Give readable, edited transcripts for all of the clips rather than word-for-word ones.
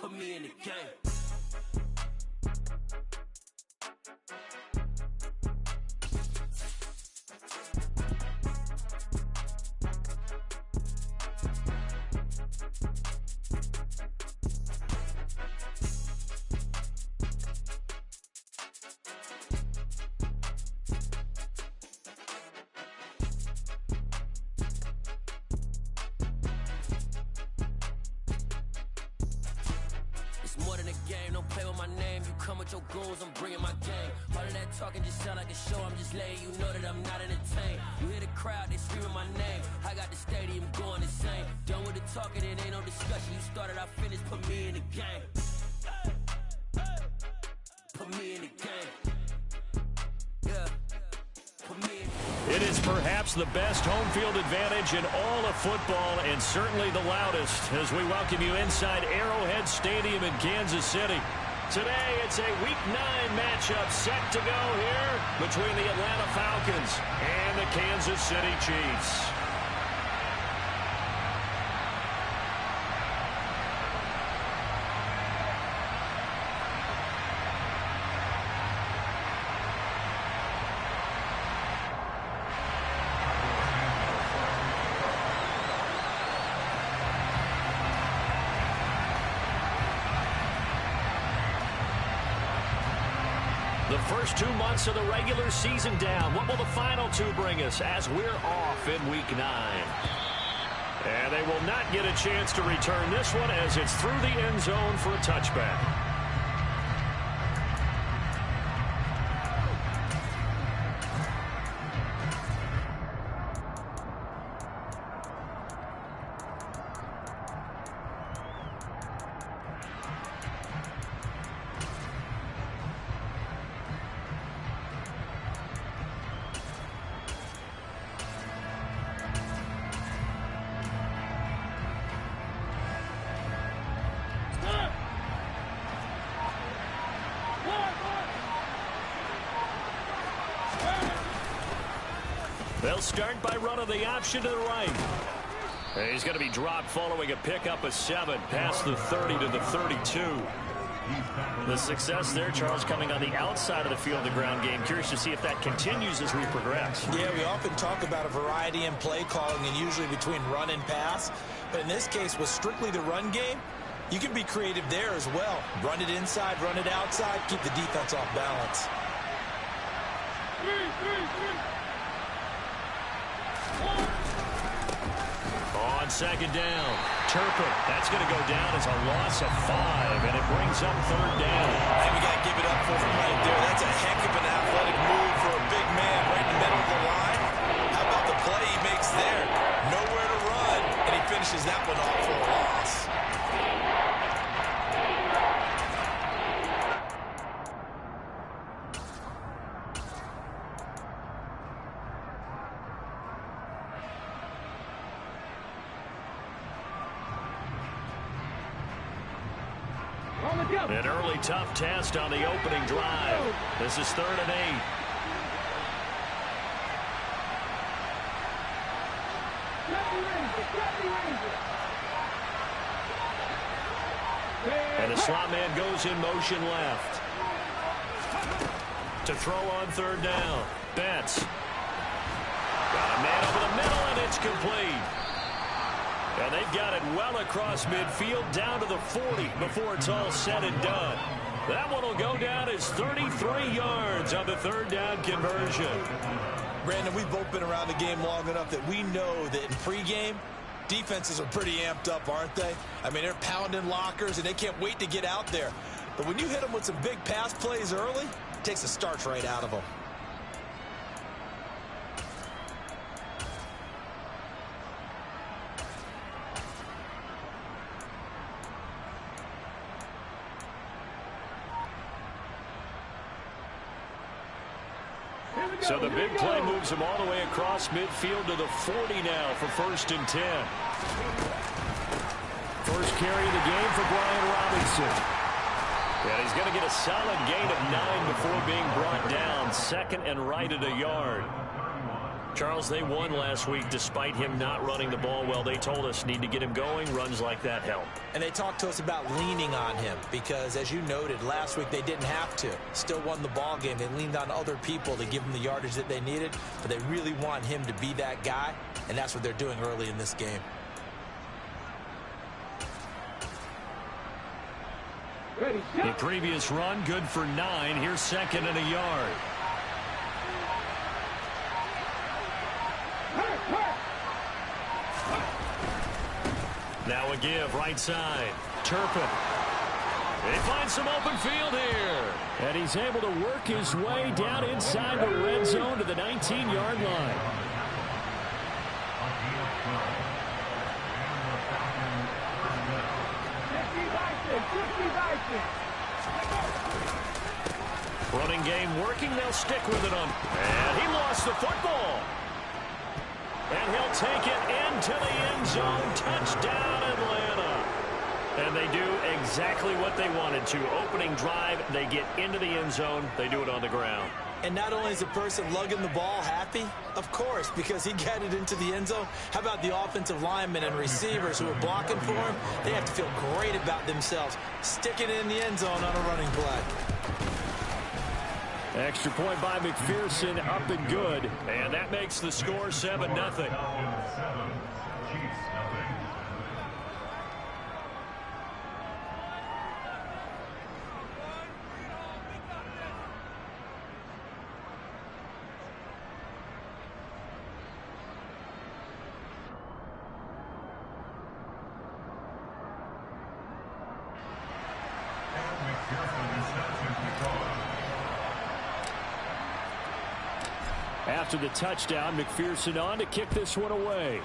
Put me in the game. More than a game, don't play with my name. You come with your goons, I'm bringing my game. All of that talking just sound like a show. I'm just letting you know that I'm not entertained. You hear the crowd, they screaming my name. I got the stadium going insane. Done with the talking, it ain't no discussion. You started, I finished, put me in the game. Put me in the game. Yeah. Put me in. It is perhaps the best home field advantage in all of football, and certainly the loudest, as we welcome you inside Arrowhead Stadium in Kansas City. Today, it's a Week 9 matchup set to go here between the Atlanta Falcons and the Kansas City Chiefs. The first 2 months of the regular season down. What will the final 2 bring us as we're off in Week 9? And they will not get a chance to return this one as it's through the end zone for a touchback. They'll start by running the option to the right. And he's going to be dropped following a pickup of 7 past the 30 to the 32. The success there, Charles, coming on the outside of the field, the ground game. Curious to see if that continues as we progress. Yeah, we often talk about a variety in play calling and usually between run and pass. But in this case, with strictly the run game, you can be creative there as well. Run it inside, run it outside, keep the defense off balance. On second down, Turpin. That's going to go down as a loss of 5, and it brings up third down. And we got to give it up for him right there. That's a heck of an athletic move for a big man right in the middle of the line. How about the play he makes there? Nowhere to run, and he finishes that one off for a loss. An early tough test on the opening drive. This is 3rd and 8. And the slot man goes in motion left. To throw on 3rd down. Betts. Got a man over the middle, and it's complete. And they've got it well across midfield down to the 40 before it's all said and done. That one will go down as 33 yards on the 3rd down conversion. Brandon, we've both been around the game long enough that we know that in pregame, defenses are pretty amped up, aren't they? I mean, they're pounding lockers, and they can't wait to get out there. But when you hit them with some big pass plays early, it takes the starch right out of them. So the big play moves him all the way across midfield to the 40 now for 1st and 10. First carry of the game for Brian Robinson. And he's going to get a solid gain of 9 before being brought down. 2nd and right at a yard. Charles, they won last week despite him not running the ball well. They told us need to get him going. Runs like that help. And they talked to us about leaning on him because, as you noted, last week they didn't have to. Still won the ball game. They leaned on other people to give them the yardage that they needed, but they really want him to be that guy, and that's what they're doing early in this game. The previous run, good for 9. Here's 2nd and a yard. Now a give, right side. Turpin. They find some open field here. And he's able to work his way down inside the red zone to the 19-yard line. Running game working. They'll stick with it on. And he lost the football. And he'll take it into the end zone. Touchdown, Atlanta. And they do exactly what they wanted to. Opening drive, they get into the end zone. They do it on the ground. And not only is the person lugging the ball happy, of course, because he got it into the end zone. How about the offensive linemen and receivers who are blocking for him? They have to feel great about themselves, sticking it in the end zone on a running play. Extra point by McPherson, up and good. And that makes the score 7-0. After the touchdown, McPherson on to kick this one away.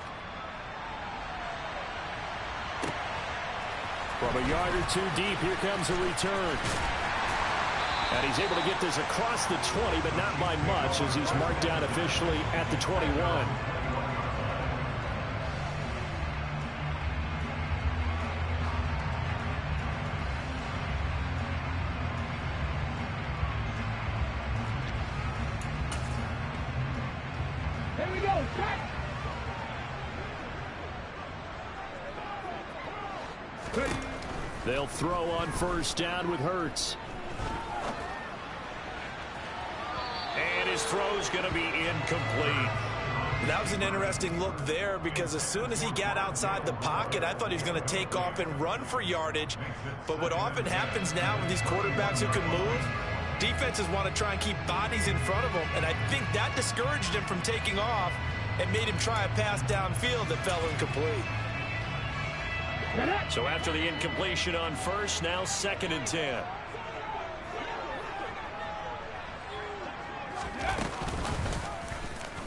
From a yard or two deep, here comes a return. And he's able to get this across the 20, but not by much as he's marked down officially at the 21. They'll throw on first down with Hurts. And his throw's going to be incomplete. That was an interesting look there because as soon as he got outside the pocket, I thought he was going to take off and run for yardage. But what often happens now with these quarterbacks who can move, defenses want to try and keep bodies in front of them. And I think that discouraged him from taking off and made him try a pass downfield that fell incomplete. So after the incompletion on first, now 2nd and 10.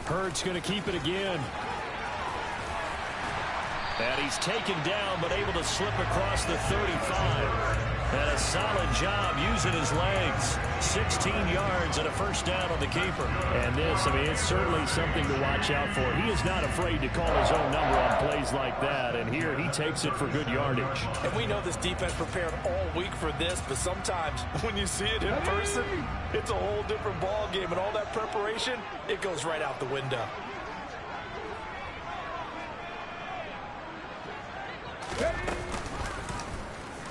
Hurts going to keep it again. And he's taken down, but able to slip across the 35. And a solid job using his legs. 16 yards and a first down on the keeper. And this, I mean, it's certainly something to watch out for. He is not afraid to call his own number on plays like that. And here he takes it for good yardage. And we know this defense prepared all week for this, but sometimes when you see it in person, it's a whole different ball game. And all that preparation, it goes right out the window.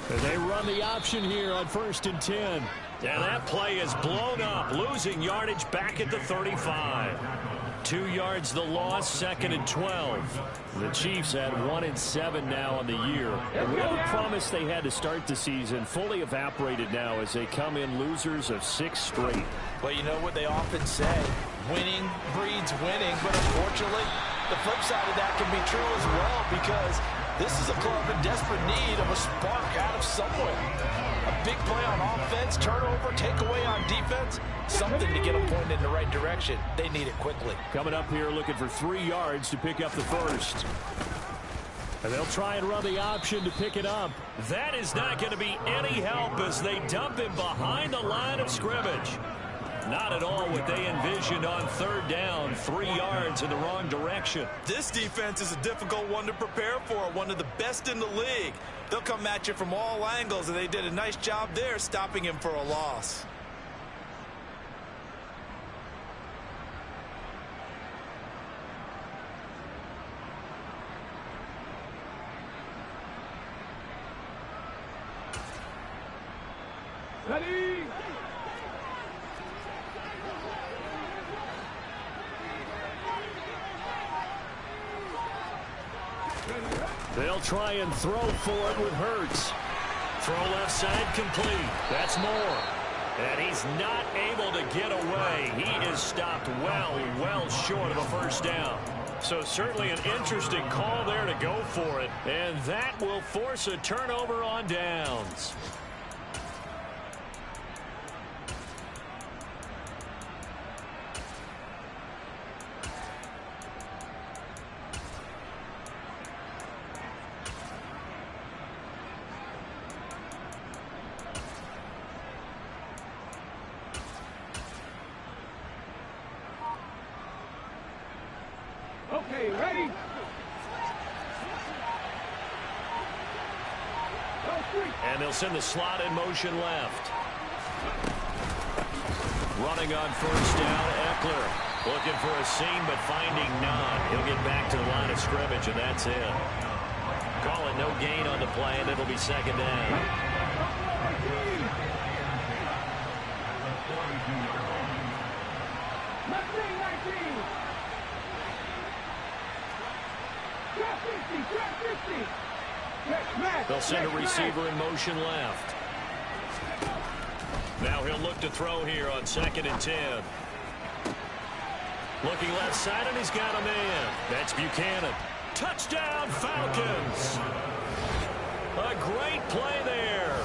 And they run the option here on 1st and 10. And that play is blown up, losing yardage back at the 35. 2 yards the loss, 2nd and 12. The Chiefs at 1-7 now on the year. And whatever promise they had to start the season fully evaporated now as they come in losers of 6 straight. Well, you know what they often say, winning breeds winning, but unfortunately, the flip side of that can be true as well because this is a club in desperate need of a spark out of somewhere. A big play on offense, turnover, takeaway on defense, something to get them pointed in the right direction. They need it quickly. Coming up here looking for 3 yards to pick up the first. And they'll try and run the option to pick it up. That is not going to be any help as they dump him behind the line of scrimmage. Not at all what they envisioned on 3rd down, 3 yards in the wrong direction. This defense is a difficult one to prepare for, one of the best in the league. They'll come at you from all angles, and they did a nice job there stopping him for a loss. Ready? They'll try and throw for it with Hurts. Throw left side complete. That's Moore. And he's not able to get away. He is stopped well short of a first down. So certainly an interesting call there to go for it. And that will force a turnover on downs. Okay, ready? And they'll send the slot in motion left. Running on first down, Eckler. Looking for a seam, but finding none. He'll get back to the line of scrimmage, and that's it. Call it no gain on the play, and it'll be second down. They'll send a receiver in motion left. Now he'll look to throw here on 2nd and 10. Looking left side, and he's got a man. That's Buchanan. Touchdown, Falcons. A great play there.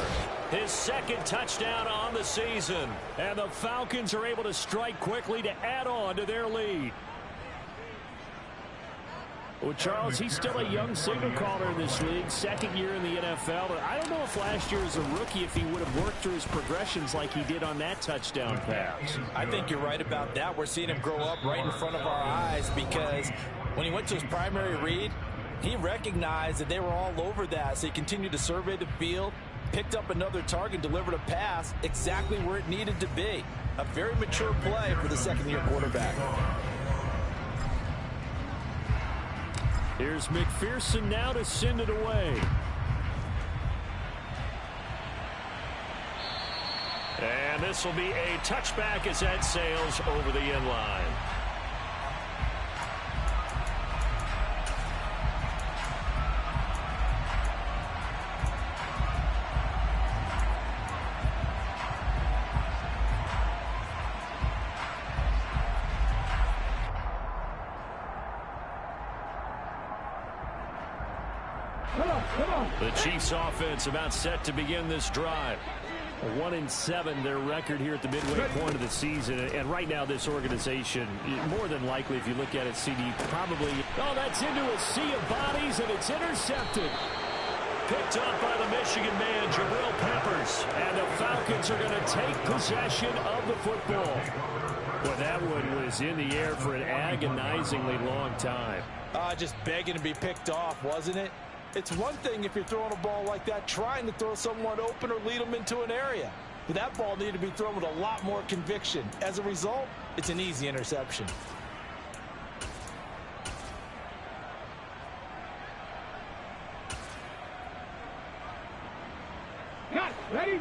His 2nd touchdown on the season. And the Falcons are able to strike quickly to add on to their lead. Well, Charles, he's still a young signal caller in this league, 2nd year in the NFL. But I don't know if last year as a rookie, if he would have worked through his progressions like he did on that touchdown pass. I think you're right about that. We're seeing him grow up right in front of our eyes because when he went to his primary read, he recognized that they were all over that. So he continued to survey the field, picked up another target, delivered a pass exactly where it needed to be. A very mature play for the 2nd-year quarterback. Here's McPherson now to send it away. And this will be a touchback as that sails over the end line. The Chiefs offense about set to begin this drive. 1-7 their record here at the midway point of the season. And right now this organization, more than likely if you look at it, CD, probably, oh, that's into a sea of bodies and it's intercepted. Picked up by the Michigan man, Jabril Peppers. And the Falcons are going to take possession of the football. Well, that one was in the air for an agonizingly long time. Just begging to be picked off, wasn't it? It's one thing if you're throwing a ball like that, trying to throw someone open or lead them into an area. But that ball needed to be thrown with a lot more conviction. As a result, it's an easy interception. Got it. Ready?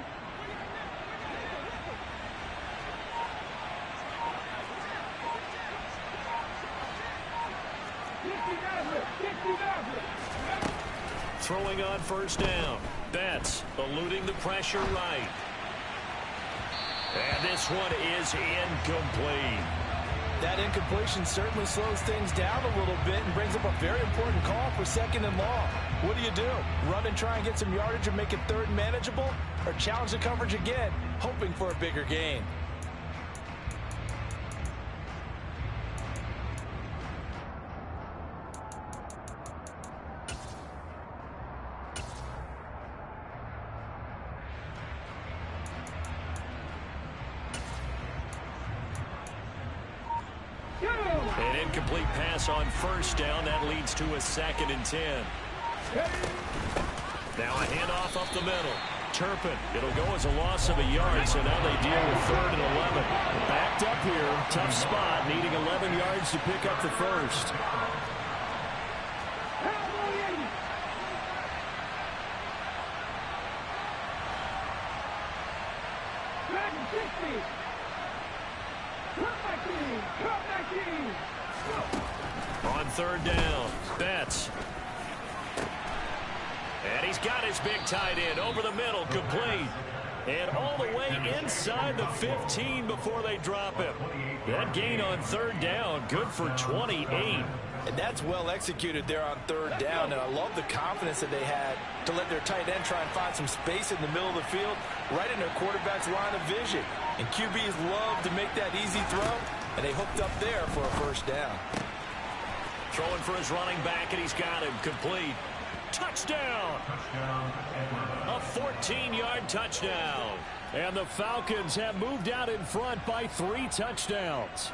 Throwing on first down. Betts eluding the pressure right. And this one is incomplete. That incompletion certainly slows things down a little bit and brings up a very important call for 2nd and long. What do? Run and try and get some yardage and make it 3rd and manageable? Or challenge the coverage again, hoping for a bigger gain? An incomplete pass on first down. That leads to a 2nd and 10. Now a handoff up the middle. Turpin. It'll go as a loss of a yard, so now they deal with 3rd and 11. Backed up here. Tough spot. Needing 11 yards to pick up the first. Back 60. Come back in. On third down, Betts. And he's got his big tight end over the middle, complete. And all the way inside the 15 before they drop him. That gain on third down, good for 28. And that's well executed there on third down. And I love the confidence that they had to let their tight end try and find some space in the middle of the field, right in their quarterback's line of vision. And QBs love to make that easy throw, and they hooked up there for a first down. Throwing for his running back, and he's got him complete. Touchdown! A 14-yard touchdown. And the Falcons have moved out in front by 3 touchdowns.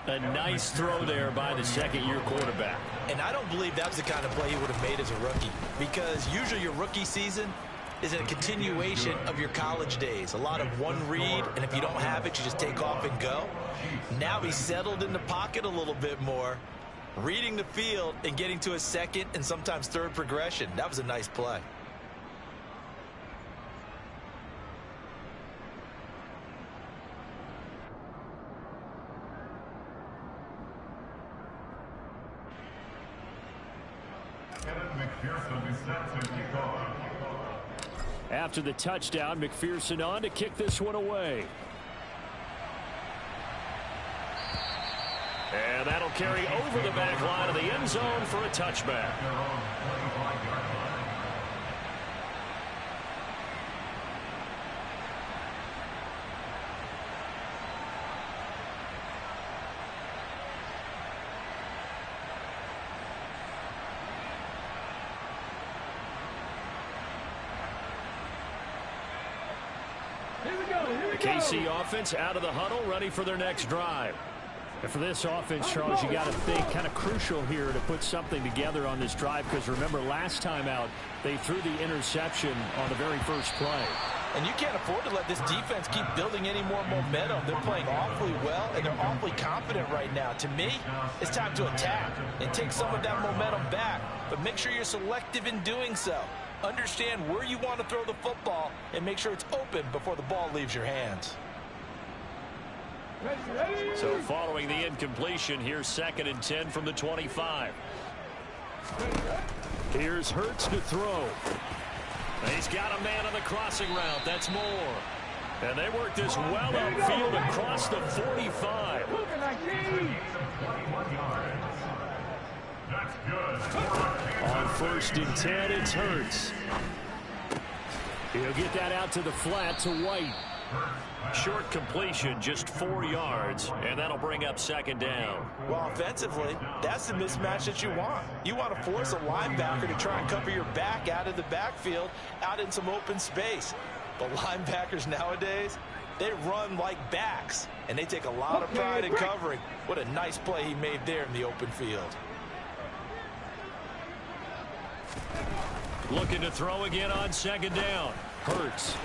A nice throw there by the second-year quarterback. And I don't believe that was the kind of play he would have made as a rookie, because usually your rookie season is a continuation of your college days. A lot of one read, and if you don't have it, you just take off and go. Now he's settled in the pocket a little bit more, reading the field and getting to a second and sometimes third progression. That was a nice play. After the touchdown, McPherson on to kick this one away. And that'll carry over the back line of the end zone for a touchback. The KC offense out of the huddle, ready for their next drive. And for this offense, Charles, you got to think kind of crucial here to put something together on this drive, because remember last time out they threw the interception on the very first play. And you can't afford to let this defense keep building any more momentum. They're playing awfully well, and they're awfully confident right now. To me, it's time to attack and take some of that momentum back, but make sure you're selective in doing so. Understand where you want to throw the football and make sure it's open before the ball leaves your hands. So following the incompletion, here's 2nd and 10 from the 25. Here's Hurts to throw. He's got a man on the crossing route. That's Moore. And they work this well upfield across the 45. On 1st and 10, it's Hurts. He'll get that out to the flat to White. Short completion, just 4 yards, and that'll bring up 2nd down. Well, offensively, that's the mismatch that you want. You want to force a linebacker to try and cover your back out of the backfield, out in some open space. But linebackers nowadays, they run like backs, and they take a lot of pride in covering. What a nice play he made there in the open field. Looking to throw again on 2nd down. Hurts.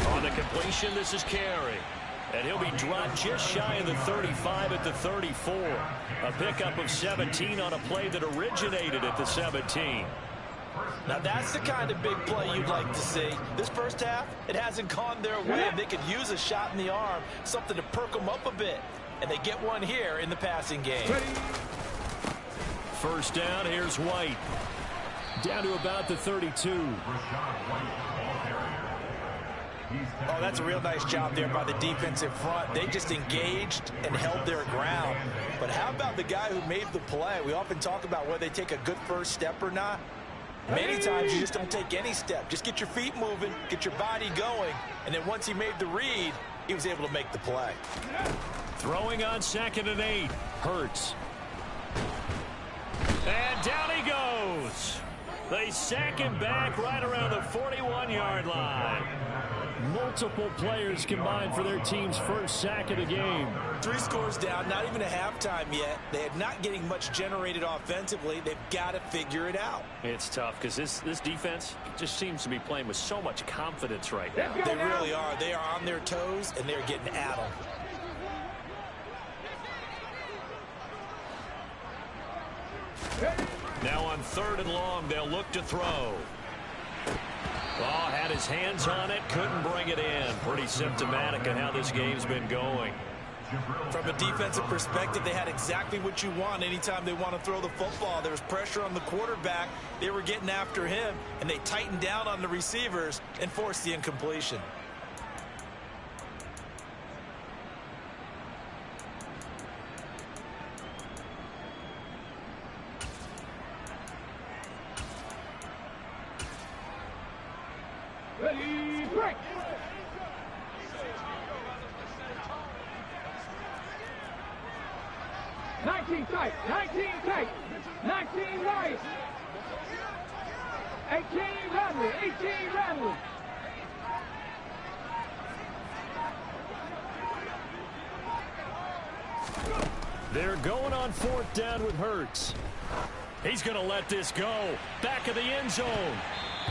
On the completion, this is Carey. And he'll be dropped just shy of the 35 at the 34. A pickup of 17 on a play that originated at the 17. Now that's the kind of big play you'd like to see. This first half, it hasn't gone their way, and they could use a shot in the arm, something to perk them up a bit. And they get one here in the passing game. 1st down, here's White. Down to about the 32. Oh, that's a real nice job there by the defensive front. They just engaged and held their ground. But how about the guy who made the play? We often talk about whether they take a good first step or not. Many times you just don't take any step. Just get your feet moving, get your body going, and then once he made the read, he was able to make the play. Throwing on 2nd and 8. Hurts. And down he goes. They sack him back right around the 41-yard line. Multiple players combined for their team's first sack of the game. 3 scores down, not even a halftime yet. They are not getting much generated offensively. They've got to figure it out. It's tough because this defense just seems to be playing with so much confidence right now. They really are. They are on their toes, and they're getting at them. Now on 3rd and long, they'll look to throw. Oh, had his hands on it, couldn't bring it in. Pretty symptomatic of how this game's been going. From a defensive perspective, they had exactly what you want anytime they want to throw the football. There was pressure on the quarterback. They were getting after him, and they tightened down on the receivers and forced the incompletion. Ready, break. Nineteen tight, 19 tight, 19 right, 18 rambling, 18 rambling. They're going on 4th down with Hurts. He's going to let this go. Back of the end zone.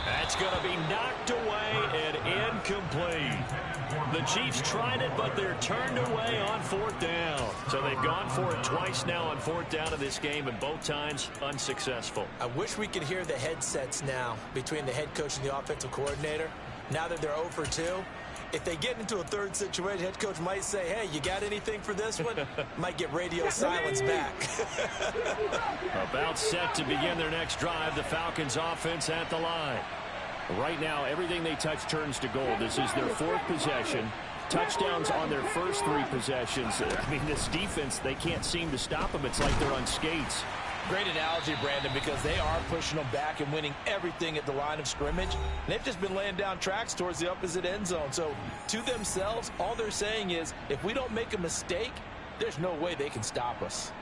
That's going to be knocked away and incomplete. The Chiefs tried it, but they're turned away on 4th down. So they've gone for it twice now on 4th down in this game, and both times unsuccessful. I wish we could hear the headsets now between the head coach and the offensive coordinator. Now that they're 0 for 2, if they get into a third situation, head coach might say, hey, you got anything for this one? Might get radio silence back. About set to begin their next drive, the Falcons offense at the line. Right now, everything they touch turns to gold. This is their 4th possession. Touchdowns on their first 3 possessions. I mean, this defense, they can't seem to stop them. It's like they're on skates. Great analogy, Brandon, because they are pushing them back and winning everything at the line of scrimmage. And they've just been laying down tracks towards the opposite end zone. So to themselves, all they're saying is, if we don't make a mistake, there's no way they can stop us.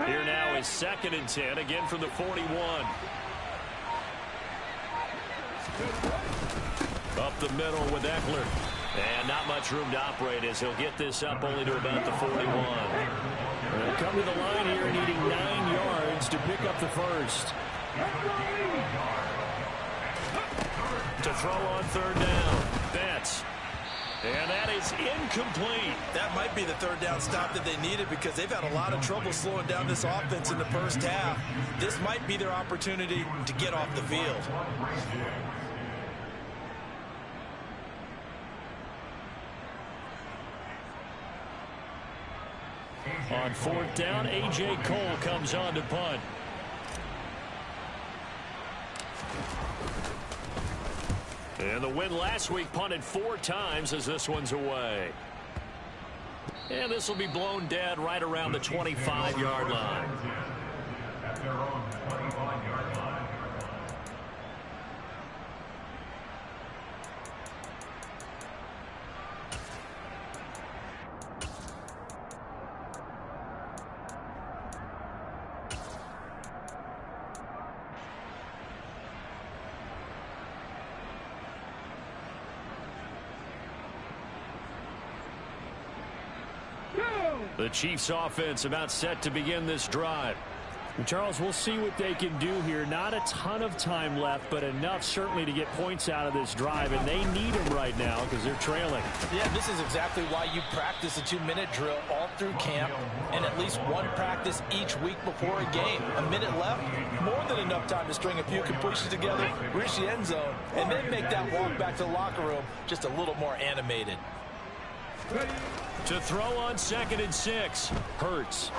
Here now is 2nd and 10, again from the 41. Up the middle with Eckler. And not much room to operate as he'll get this up only to about the 41. They'll come to the line here needing 9 yards to pick up the first. To throw on 3rd down. Betts. And that is incomplete. That might be the 3rd down stop that they needed because they've had a lot of trouble slowing down this offense in the first half. This might be their opportunity to get off the field. On 4th down, A.J. Cole comes on to punt. And the win last week punted 4 times as this one's away. And this will be blown dead right around the 25-yard line. At their own 25-yard line. The Chiefs offense about set to begin this drive. And Charles, we'll see what they can do here. Not a ton of time left, but enough certainly to get points out of this drive, and they need them right now because they're trailing. Yeah, this is exactly why you practice a 2-minute drill all through camp and at least one practice each week before a game. A minute left, more than enough time to string a few completions together, reach the end zone, and then make that walk back to the locker room just a little more animated. To throw on 2nd and 6, Hurts.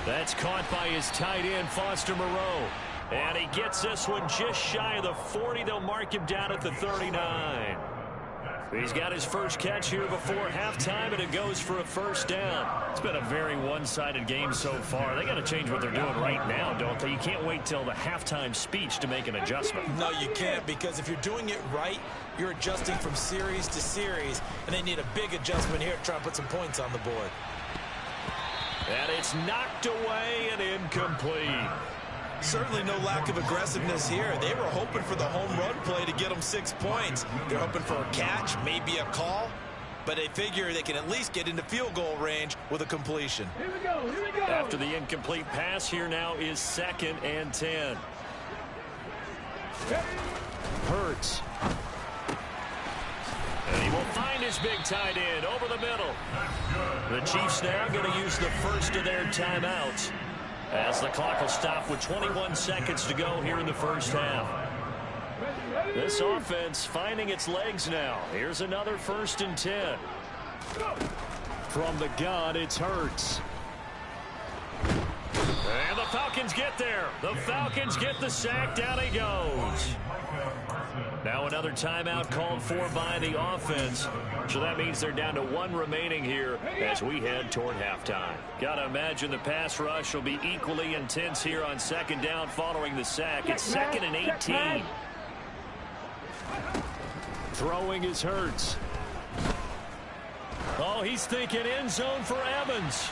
That's caught by his tight end, Foster Moreau. And he gets this one just shy of the 40. They'll mark him down at the 39. He's got his first catch here before halftime, and it goes for a 1st down. It's been a very one-sided game so far. They got to change what they're doing right now, don't they? You can't wait till the halftime speech to make an adjustment. No, you can't, because if you're doing it right, you're adjusting from series to series, and they need a big adjustment here to try and put some points on the board. And it's knocked away and incomplete. Certainly no lack of aggressiveness here. They were hoping for the home run play to get them 6 points. They're hoping for a catch, maybe a call. but they figure they can at least get into field goal range with a completion. Here we go. Here we go. After the incomplete pass, here now is 2nd and 10. Hurts. And he will find his big tight end over the middle. The Chiefs now going to use the first of their timeouts as the clock will stop with 21 seconds to go here in the first half. This offense finding its legs now. Here's another 1st and 10. From the gun, it's Hurts. And the Falcons get there. The Falcons get the sack. Down he goes. Now another timeout called for by the offense. So that means they're down to 1 remaining here as we head toward halftime. Gotta imagine the pass rush will be equally intense here on 2nd down following the sack. It's 2nd and 18. Throwing is Hurts. Oh, he's thinking end zone for Evans.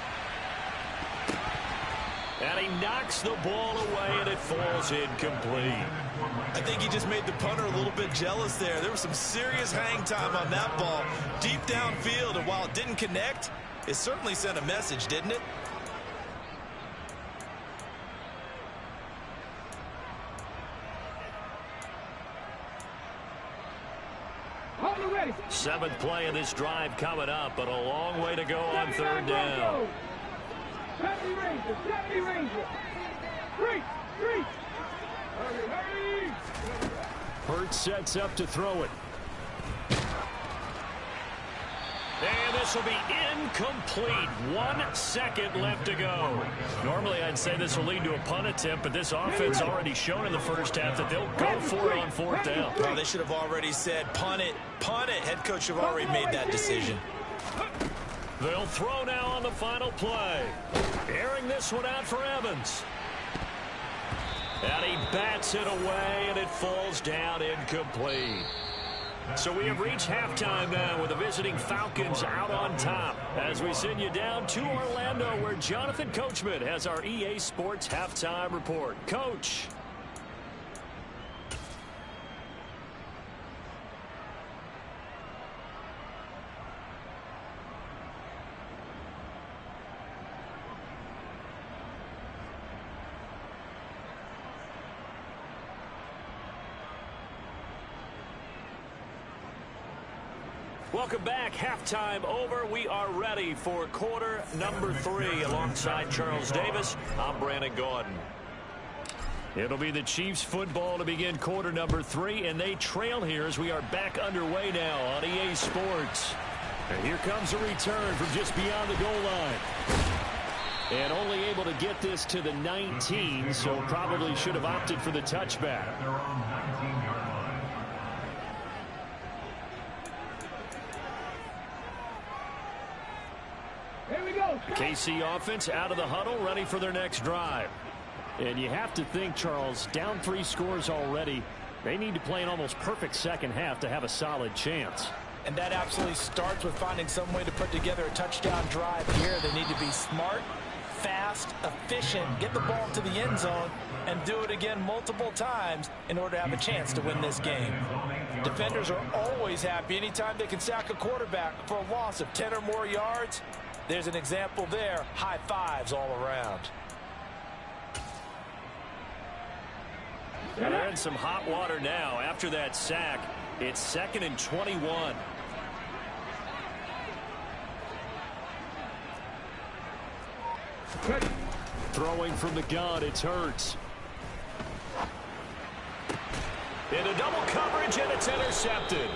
And he knocks the ball away, and it falls incomplete. I think he just made the punter a little bit jealous there. There was some serious hang time on that ball deep downfield, and while it didn't connect, it certainly sent a message, didn't it? Hold it ready. 7th play of this drive coming up, but a long way to go on 3rd down. 70 Ranger, 70 Ranger. Street. Hurry. Hurts sets up to throw it. And this will be incomplete. 1 second left to go. Normally, I'd say this will lead to a punt attempt, but this offense already shown in the first half that they'll go for it on 4th down. Well, they should have already said, punt it, punt it. Head coach have already made that decision. They'll throw now on the final play. Airing this one out for Evans. And he bats it away, and it falls down incomplete. So we have reached halftime now with the visiting Falcons out on top as we send you down to Orlando where Jonathan Coachman has our EA Sports halftime report. Coach. Welcome back. Halftime over. We are ready for quarter number 3 alongside Charles Davis. I'm Brandon Gordon. It'll be the Chiefs football to begin quarter number 3, and they trail here as we are back underway now on EA Sports. And here comes a return from just beyond the goal line. And only able to get this to the 19, so probably should have opted for the touchback. KC offense out of the huddle, ready for their next drive. And you have to think, Charles, down 3 scores already. They need to play an almost perfect second half to have a solid chance. And that absolutely starts with finding some way to put together a touchdown drive here. They need to be smart, fast, efficient, get the ball to the end zone, and do it again multiple times in order to have a chance to win this game. Defenders are always happy anytime they can sack a quarterback for a loss of 10 or more yards. There's an example there. High fives all around. They're in some hot water now after that sack. It's 2nd and 21. Throwing from the gun, it's Hurts. Into double coverage, and it's intercepted.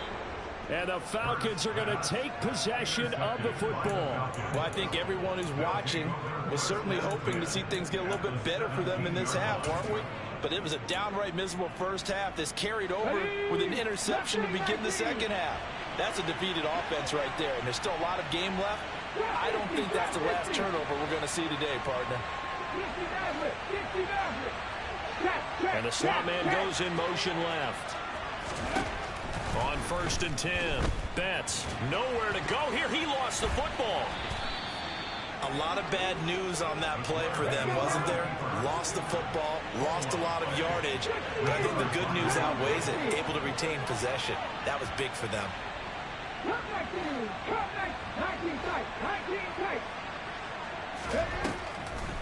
And the Falcons are going to take possession of the football. Well, I think everyone who's watching was certainly hoping to see things get a little bit better for them in this half, weren't we? But it was a downright miserable first half. This carried over with an interception to begin the second half. That's a defeated offense right there, and there's still a lot of game left. I don't think that's the last turnover we're going to see today, partner. And the slot man goes in motion left. On 1st and 10, Betts nowhere to go here. He lost the football. A lot of bad news on that play for them, wasn't there? Lost the football, lost a lot of yardage, but I think the good news outweighs it. Able to retain possession. That was big for them. Come 19. Come 19 tight. 19 tight.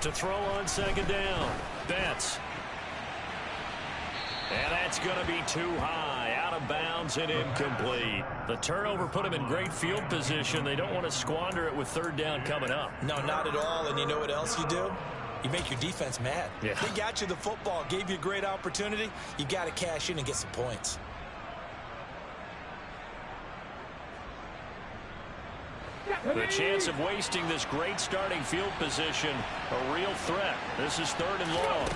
To throw on second down. Betts. And that's going to be too high. Out of bounds and incomplete. The turnover put him in great field position. They don't want to squander it with third down coming up. No, not at all. And you know what else you do? You make your defense mad. Yeah. They got you the football, gave you a great opportunity. You got to cash in and get some points. The chance of wasting this great starting field position, a real threat. This is third and long.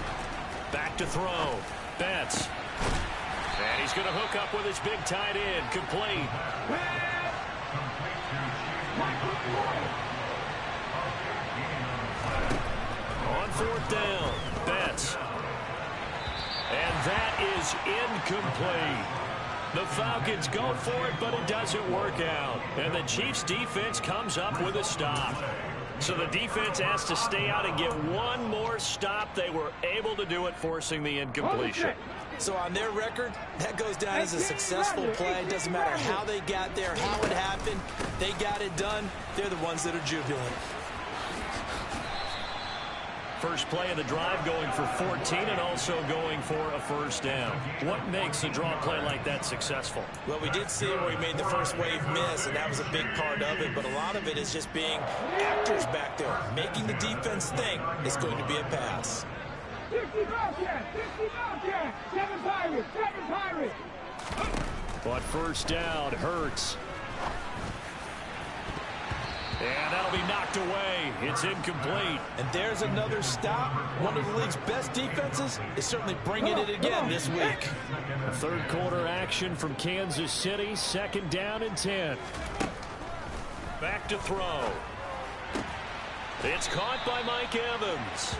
Back to throw. Betts. And he's going to hook up with his big tight end. Complete. On fourth down. Betts. And that is incomplete. The Falcons go for it, but it doesn't work out. And the Chiefs' defense comes up with a stop. So the defense has to stay out and get one more stop. They were able to do it, forcing the incompletion. So on their record, that goes down as a successful play. Doesn't matter how they got there, how it happened. They got it done. They're the ones that are jubilant. First play of the drive going for 14 and also going for a first down. What makes a draw play like that successful? Well, we did see where he made the first wave miss, and that was a big part of it. But a lot of it is just being actors back there, making the defense think it's going to be a pass. 60 Bobcats, 60 Bobcats, 7 Pirates, 7 Pirates. But first down hurts. And that'll be knocked away. It's incomplete. And there's another stop. One of the league's best defenses is certainly bringing it again this week. Third quarter action from Kansas City. Second down and 10. Back to throw. It's caught by Mike Evans.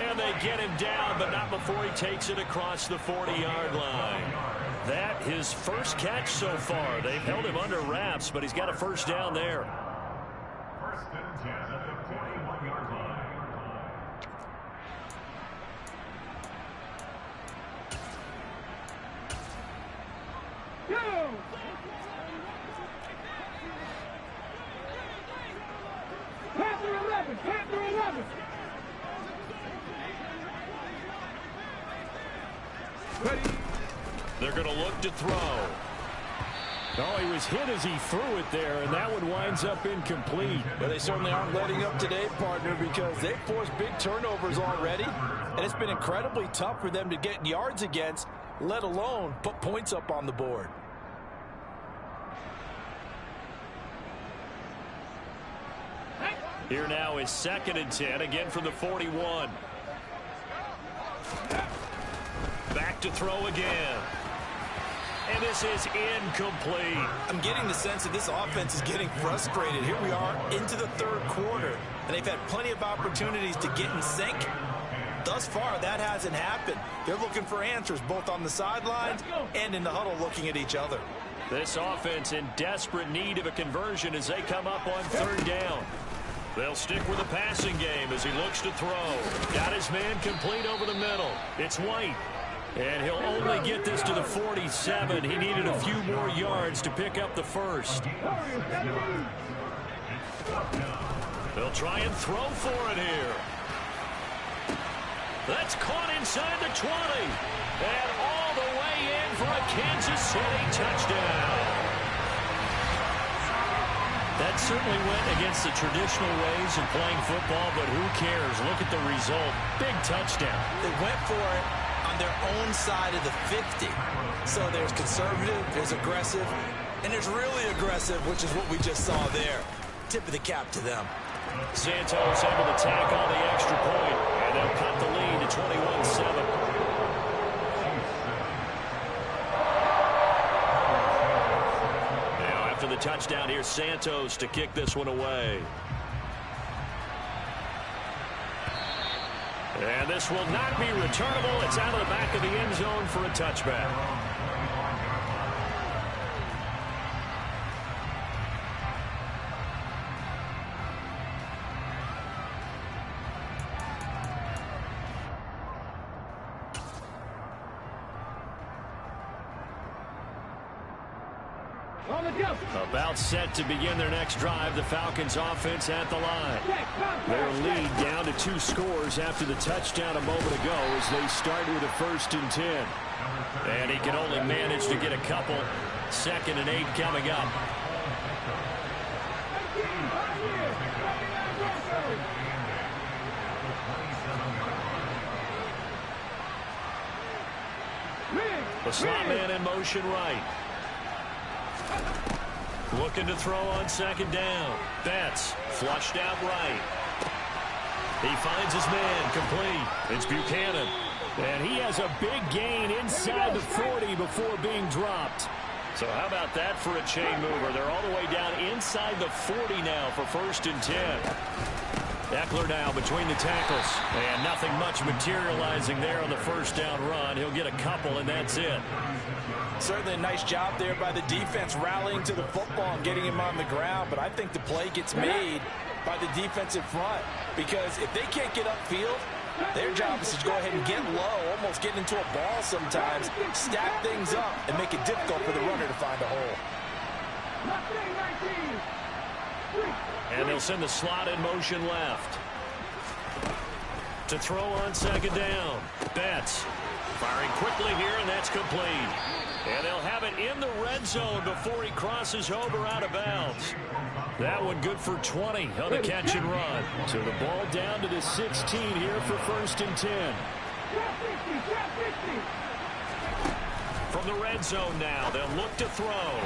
And they get him down, but not before he takes it across the 40-yard line. That his first catch so far. They've held him under wraps, but he's got a first down there. Panther 11, Panther 11. Ready. They're going to look to throw. Oh, he was hit as he threw it there, and that one winds up incomplete. Well, they certainly aren't letting up today, partner, because they've forced big turnovers already, and it's been incredibly tough for them to get yards against, let alone put points up on the board. Here now is second and 10, again from the 41. Back to throw again. And this is incomplete. I'm getting the sense that this offense is getting frustrated. Here we are into the third quarter, and they've had plenty of opportunities to get in sync. Thus far, that hasn't happened. They're looking for answers both on the sidelines and in the huddle looking at each other. This offense in desperate need of a conversion as they come up on third down. They'll stick with the passing game as he looks to throw. Got his man complete over the middle. It's White. And he'll only get this to the 47. He needed a few more yards to pick up the first. They'll try and throw for it here. That's caught inside the 20. And all the way in for a Kansas City touchdown. That certainly went against the traditional ways of playing football, but who cares? Look at the result. Big touchdown. They went for it on their own side of the 50. So there's conservative, there's aggressive, and there's really aggressive, which is what we just saw there. Tip of the cap to them. Santos able to tack on the extra point, and they'll cut the lead to 21-7. After the touchdown, here's Santos to kick this one away. And this will not be returnable. It's out of the back of the end zone for a touchback. On the jump. About set to begin their next drive, the Falcons offense at the line. Their lead down to 2 scores after the touchdown a moment ago as they start with a 1st and 10. And he can only manage to get a couple. 2nd and 8 coming up. The slot man in motion right. Looking to throw on 2nd down. Betts flushed out right. He finds his man complete. It's Buchanan. And he has a big gain inside the 40 before being dropped. So how about that for a chain mover? They're all the way down inside the 40 now for 1st and 10. Eckler now between the tackles. And nothing much materializing there on the 1st down run. He'll get a couple, and that's it. Certainly a nice job there by the defense rallying to the football and getting him on the ground. But I think the play gets made by the defensive front. Because if they can't get upfield, their job is to go ahead and get low, almost get into a ball sometimes, stack things up, and make it difficult for the runner to find a hole. And they'll send the slot in motion left. To throw on 2nd down. Betts firing quickly here, and that's complete. And they'll have it in the red zone before he crosses over out of bounds. That one good for 20 on the catch and run. So the ball down to the 16 here for 1st and 10. From the red zone now, they'll look to throw.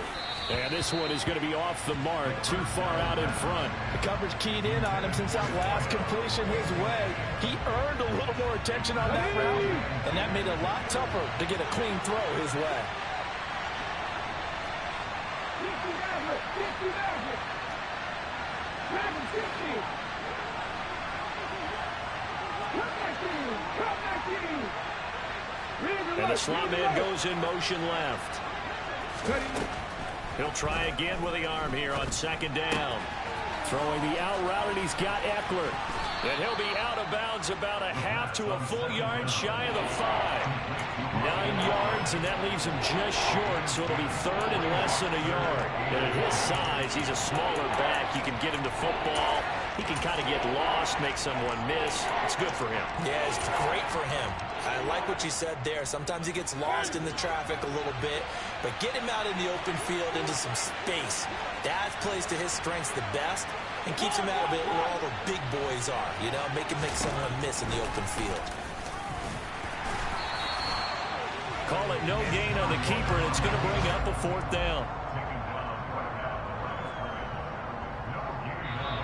And this one is going to be off the mark, too far out in front. The coverage keyed in on him since that last completion his way. He earned a little more attention on that route, and that made it a lot tougher to get a clean throw his way. And the slot man goes in motion left. He'll try again with the arm here on 2nd down. Throwing the out route, and he's got Eckler. And he'll be out of bounds about a half to a full yard shy of the 5. 9 yards, and that leaves him just short, so it'll be 3rd and less than a yard. And at his size, he's a smaller back. You can get him to football. He can kind of get lost, make someone miss. It's good for him. Yeah, it's great for him. I like what you said there. Sometimes he gets lost in the traffic a little bit, but get him out in the open field into some space. That plays to his strengths the best and keeps him out of it where all the big boys are. You know, make him make someone miss in the open field. Call it no gain on the keeper, and it's going to bring up a 4th down.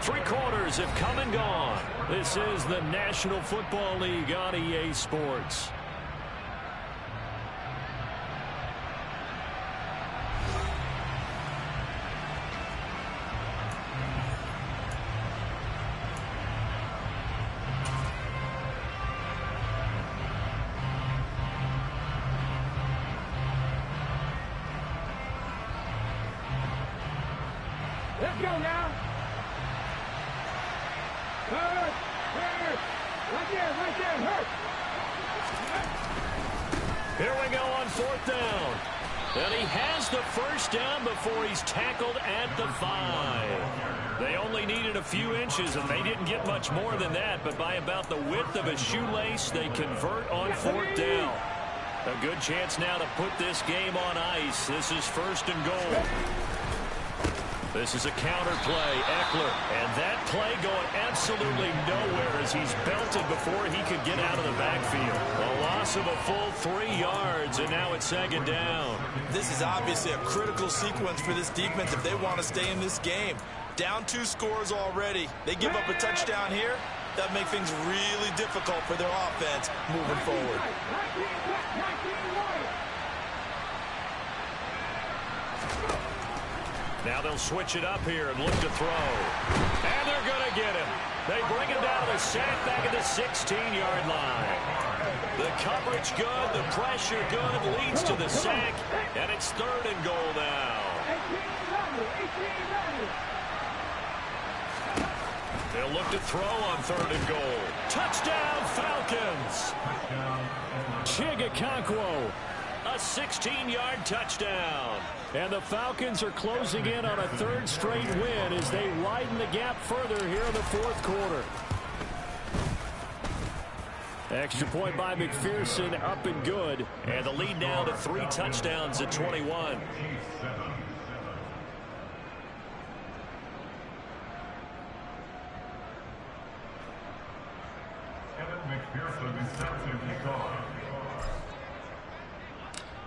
3 quarters have come and gone. This is the National Football League on EA Sports. Let's go now. Hurt. Right there, hurt. Here we go on 4th down. And he has the 1st down before he's tackled at the 5. They only needed a few inches, and they didn't get much more than that. But by about the width of a shoelace, they convert on 4th down. A good chance now to put this game on ice. This is 1st and goal. This is a counter play, Eckler, and that play going absolutely nowhere as he's belted before he could get out of the backfield. A loss of a full 3 yards, and now it's 2nd down. This is obviously a critical sequence for this defense if they want to stay in this game. Down 2 scores already. They give up a touchdown here. That makes things really difficult for their offense moving forward. Now they'll switch it up here and look to throw. And they're going to get him. They bring him down to the sack back at the 16-yard line. The coverage good, the pressure good, leads to the sack, and it's 3rd and goal now. They'll look to throw on 3rd and goal. Touchdown, Falcons! Chigakakwo. A 16-yard touchdown. And the Falcons are closing in on a third straight win as they widen the gap further here in the fourth quarter. Extra point by McPherson, up and good. And the lead now to 3 touchdowns at 21.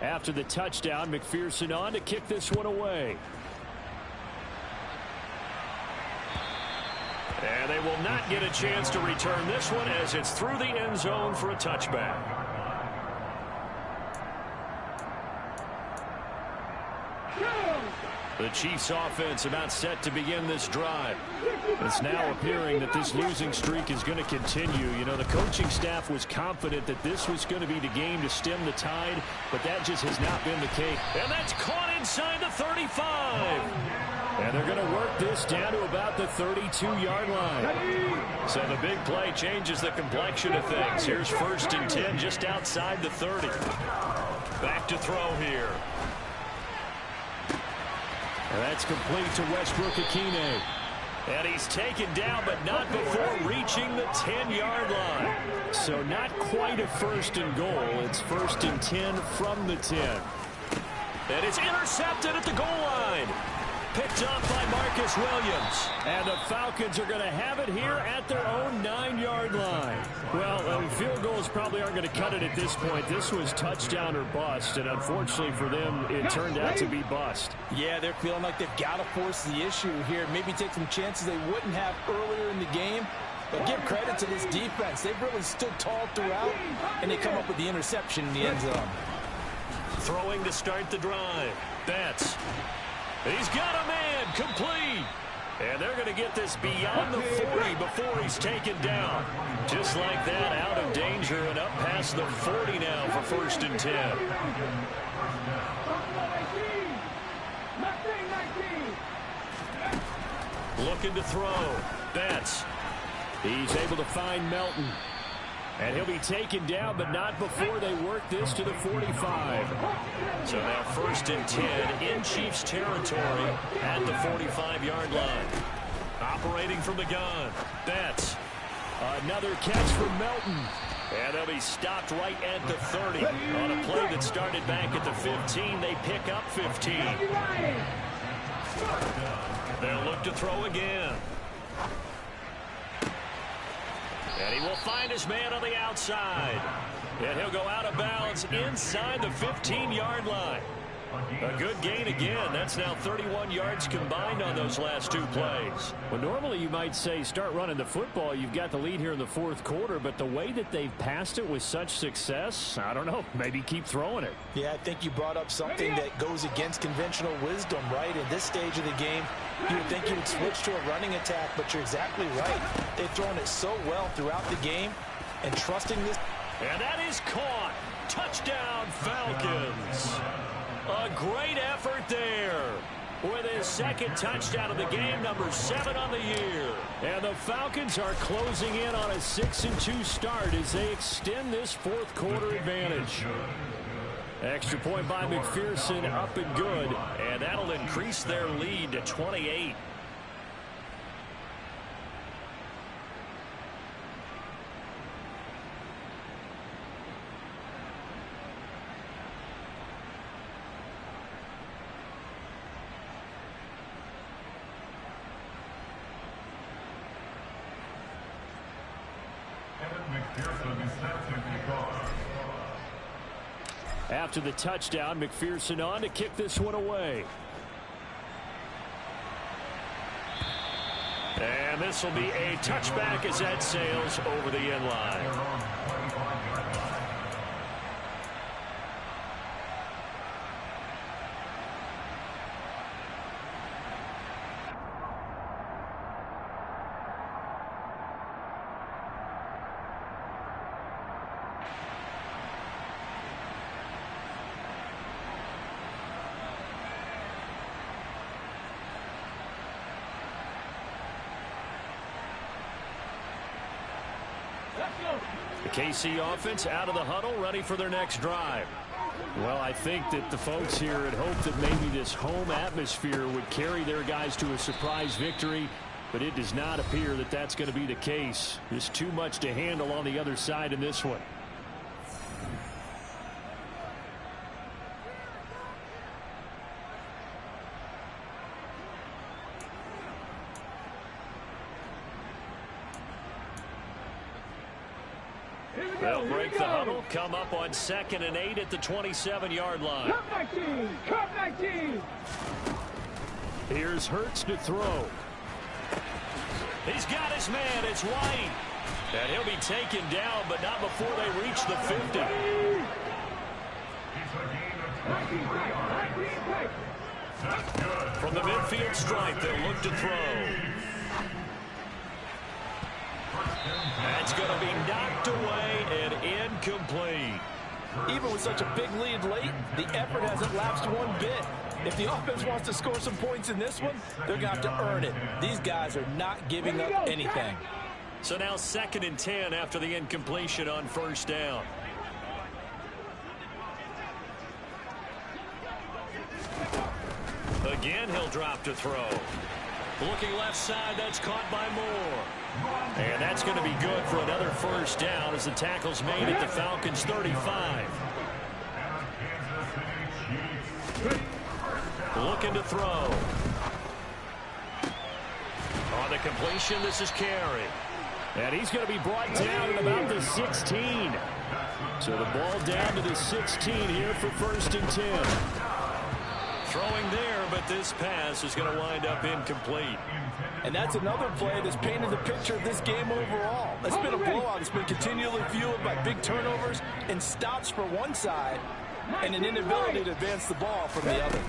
After the touchdown, McPherson on to kick this one away. And they will not get a chance to return this one as it's through the end zone for a touchback. The Chiefs offense about set to begin this drive. It's now appearing that this losing streak is going to continue. You know, the coaching staff was confident that this was going to be the game to stem the tide, but that just has not been the case. And that's caught inside the 35. And they're going to work this down to about the 32-yard line. So the big play changes the complexion of things. Here's 1st and 10 just outside the 30. Back to throw here. And that's complete to Westbrook-Ikhine. And he's taken down, but not before reaching the 10-yard line. So not quite a 1st and goal. It's 1st and 10 from the 10. And it's intercepted at the goal line. Picked up by Marcus Williams. And the Falcons are going to have it here at their own 9-yard line. Well, field goals probably aren't going to cut it at this point. This was touchdown or bust, and unfortunately for them, it turned out to be bust. Yeah, they're feeling like they've got to force the issue here. Maybe take some chances they wouldn't have earlier in the game. But give credit to this defense. They've really stood tall throughout, and they come up with the interception in the end zone. Throwing to start the drive. Betts. He's got a man, complete. And they're going to get this beyond the 40 before he's taken down. Just like that, out of danger and up past the 40 now for 1st and 10. Looking to throw. Betts. He's able to find Melton. And he'll be taken down, but not before they work this to the 45. So now 1st and 10 in Chiefs territory at the 45-yard line. Operating from the gun. Betts. Another catch from Melton. And they'll be stopped right at the 30. On a play that started back at the 15, they pick up 15. They'll look to throw again. And he will find his man on the outside. And he'll go out of bounds inside the 15-yard line. A good gain again. That's now 31 yards combined on those last 2 plays. Well, normally you might say start running the football. You've got the lead here in the fourth quarter, but the way that they've passed it with such success, I don't know, maybe keep throwing it. Yeah, I think you brought up something that goes against conventional wisdom, right? In this stage of the game, you would think you would switch to a running attack, but you're exactly right. They've thrown it so well throughout the game, and trusting this. And that is caught. Touchdown, Falcons. A great effort there with his 2nd touchdown of the game, number 7 on the year. And the Falcons are closing in on a 6-2 start as they extend this fourth quarter advantage. Extra point by McPherson, up and good. And that'll increase their lead to 28. After the touchdown, McPherson on to kick this one away. And this will be a touchback as that sails over the end line. The KC offense out of the huddle, ready for their next drive. Well, I think that the folks here had hoped that maybe this home atmosphere would carry their guys to a surprise victory, but it does not appear that that's going to be the case. There's too much to handle on the other side in this one. They'll break the huddle, come up on 2nd and 8 at the 27-yard line. Come 19! Come 19! Here's Hurts to throw. He's got his man. It's White. And he'll be taken down, but not before they reach the 50. From the midfield stripe, they'll look to throw. That's going to be knocked away and incomplete. Even with such a big lead late, the effort hasn't lapsed one bit. If the offense wants to score some points in this one, they're going to have to earn it. These guys are not giving up anything. So now 2nd and 10 after the incompletion on 1st down. Again, he'll drop to throw. Looking left side, that's caught by Moore. And that's going to be good for another 1st down as the tackle's made at the Falcons' 35. Looking to throw. On the completion, this is Carey. And he's going to be brought down at about the 16. So the ball down to the 16 here for 1st and 10. Throwing there, but this pass is going to wind up incomplete. And that's another play that's painted the picture of this game overall. It's been a blowout. It's been continually fueled by big turnovers and stops for one side and an inability to advance the ball from the other.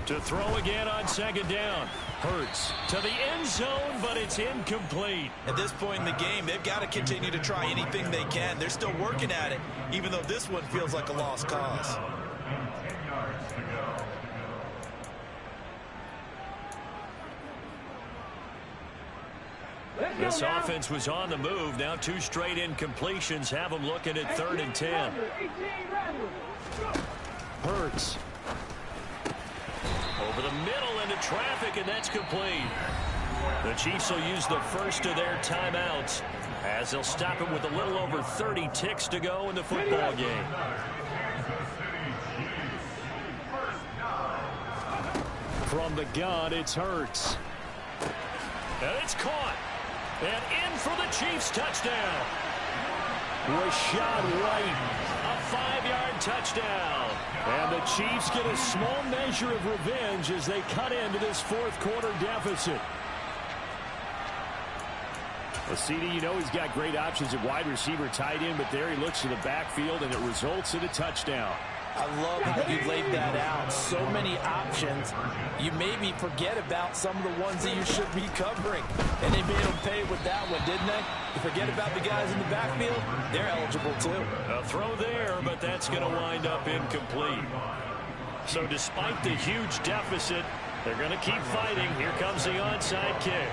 To throw again on 2nd down. Hurts to the end zone, but it's incomplete. At this point in the game, they've got to continue to try anything they can. They're still working at it, even though this one feels like a lost cause. This offense was on the move. Now 2 straight incompletions have them looking at 3rd and 10. Hurts. Over the middle into traffic, and that's complete. The Chiefs will use the first of their timeouts as they'll stop it with a little over 30 ticks to go in the football game. From the gun, it's Hurts. And it's caught. And in for the Chiefs touchdown. Rashad White, a 5-yard touchdown. And the Chiefs get a small measure of revenge as they cut into this 4th quarter deficit. Well, CD, you know he's got great options at wide receiver, tight end, but there he looks to the backfield, and it results in a touchdown. I love how you laid that out. So many options. You maybe forget about some of the ones that you should be covering. And they made them pay with that one, didn't they? You forget about the guys in the backfield, they're eligible too. A throw there, but that's going to wind up incomplete. So despite the huge deficit, they're going to keep fighting. Here comes the onside kick.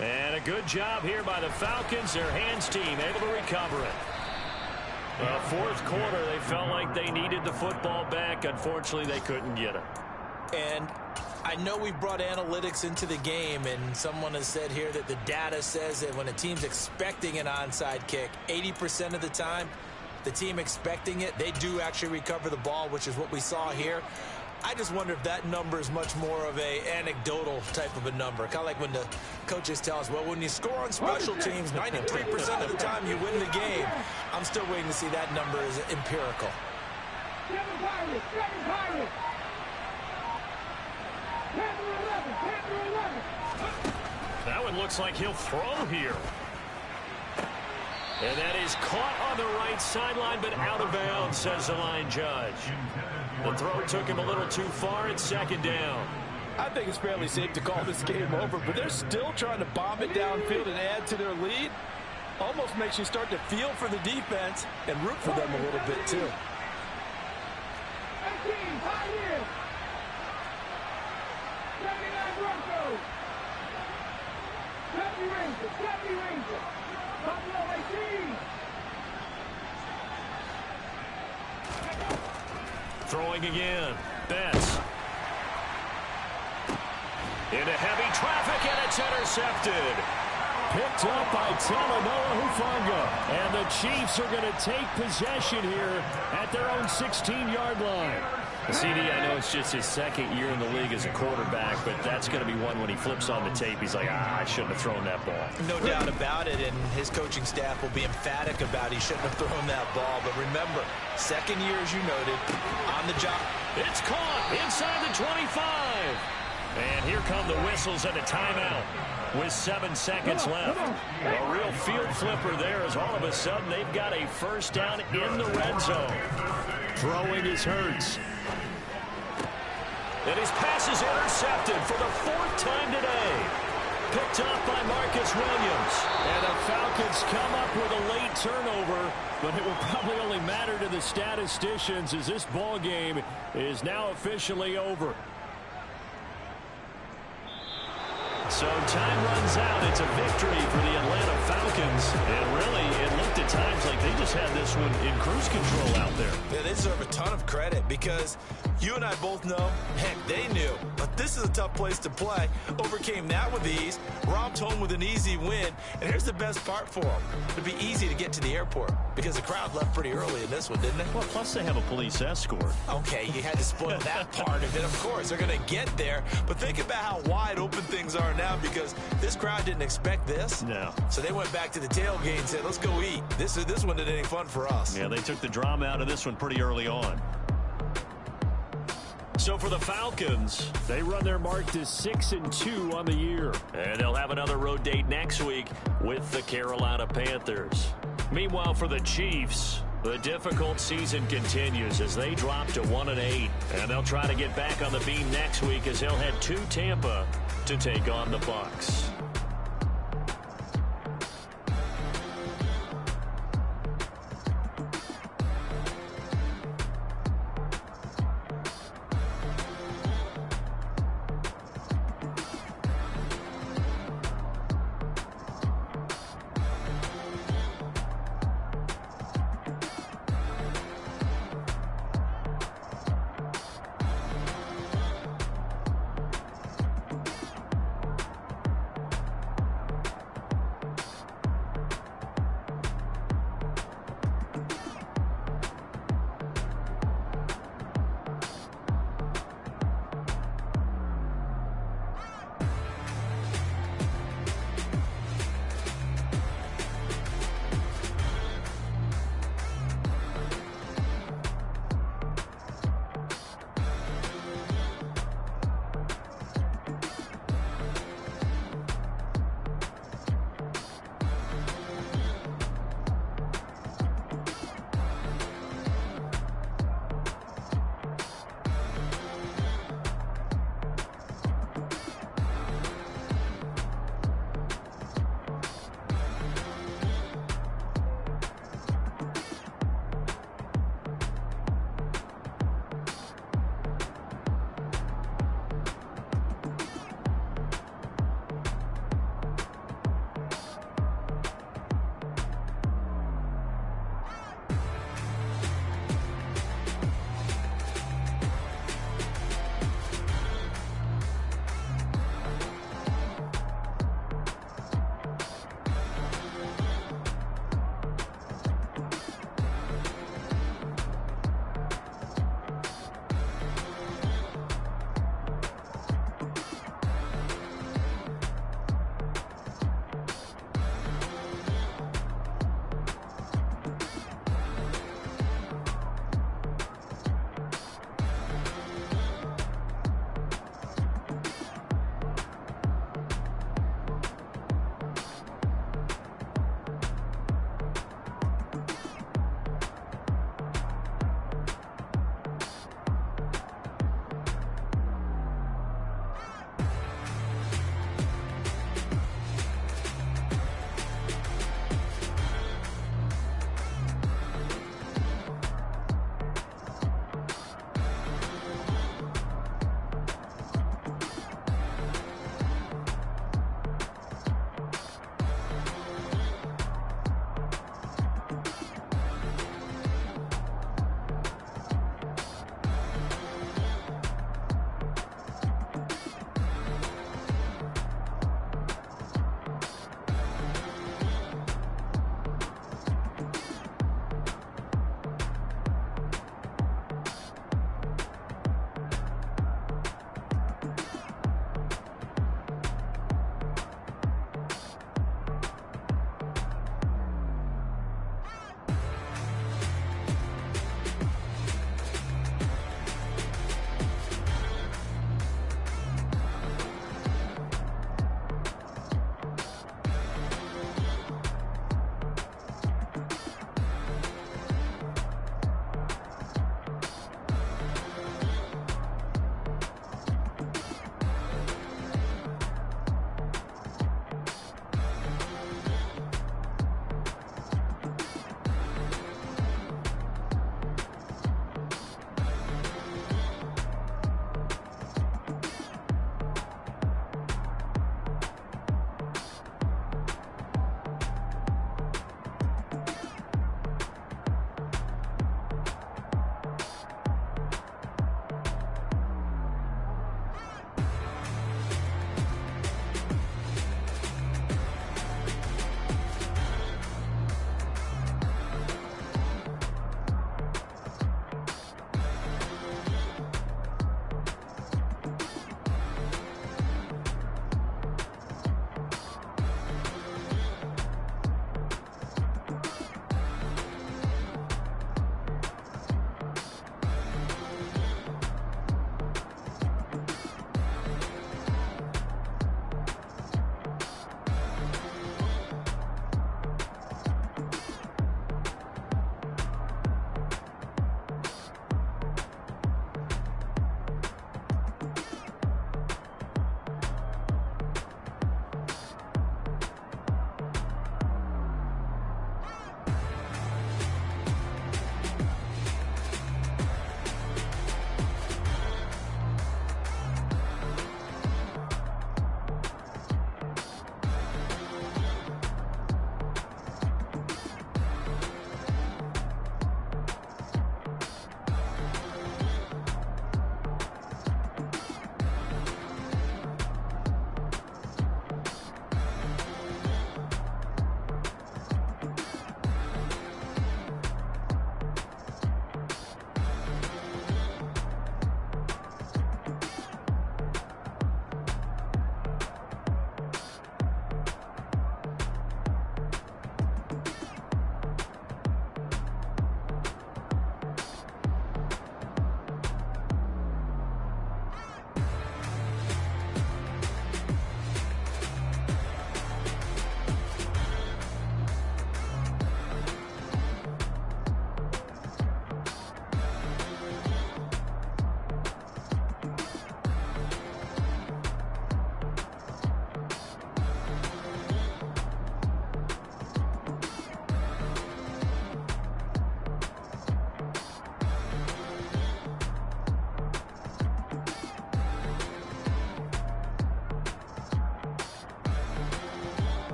And a good job here by the Falcons. Their hands team able to recover it. Well, 4th quarter, they felt like they needed the football back. Unfortunately, they couldn't get it. And I know we brought analytics into the game, and someone has said here that the data says that when a team's expecting an onside kick, 80% of the time, the team expecting it, they do actually recover the ball, which is what we saw here. I just wonder if that number is much more of a anecdotal type of a number. Kind of like when the coaches tell us, well, when you score on special teams, 93% of the time you win the game. I'm still waiting to see that number is empirical. That one looks like he'll throw here. And that is caught on the right sideline, but out of bounds, says the line judge. The throw took him a little too far. It's 2nd down. I think it's fairly safe to call this game over, but they're still trying to bomb it downfield and add to their lead. Almost makes you start to feel for the defense and root for them a little bit, too. Throwing again. Betts. Into heavy traffic, and it's intercepted. Picked up by Talanoa Hufanga. And the Chiefs are going to take possession here at their own 16-yard line. CD, I know it's just his second year in the league as a quarterback, but that's going to be one when he flips on the tape. He's like, I shouldn't have thrown that ball. No doubt about it, and his coaching staff will be emphatic about he shouldn't have thrown that ball. But remember, second year, as you noted, on the job. It's caught inside the 25. And here come the whistles and a timeout with 7 seconds left. A real field flipper there as all of a sudden they've got a first down in the red zone. Throwing is Hurts. And his pass is intercepted for the 4th time today. Picked off by Marcus Williams. And the Falcons come up with a late turnover, but it will probably only matter to the statisticians as this ball game is now officially over. So time runs out. It's a victory for the Atlanta Falcons. And really, it looked at times like they just had this one in cruise control out there. Yeah, they deserve a ton of credit because you and I both know, heck, they knew. But this is a tough place to play. Overcame that with ease. Romped home with an easy win. And here's the best part for them. It'd be easy to get to the airport because the crowd left pretty early in this one, didn't it? Well, plus they have a police escort. Okay, you had to spoil that part of it. Of course, they're going to get there. But think about how wide open things are now because this crowd didn't expect this. No. So they went back to the tailgate and said, let's go eat. This one isn't any fun for us. Yeah, they took the drama out of this one pretty early on. So for the Falcons, they run their mark to 6-2 on the year. And they'll have another road date next week with the Carolina Panthers. Meanwhile, for the Chiefs, the difficult season continues as they drop to 1-8. And they'll try to get back on the beam next week as they'll head to Tampa to take on the Bucs.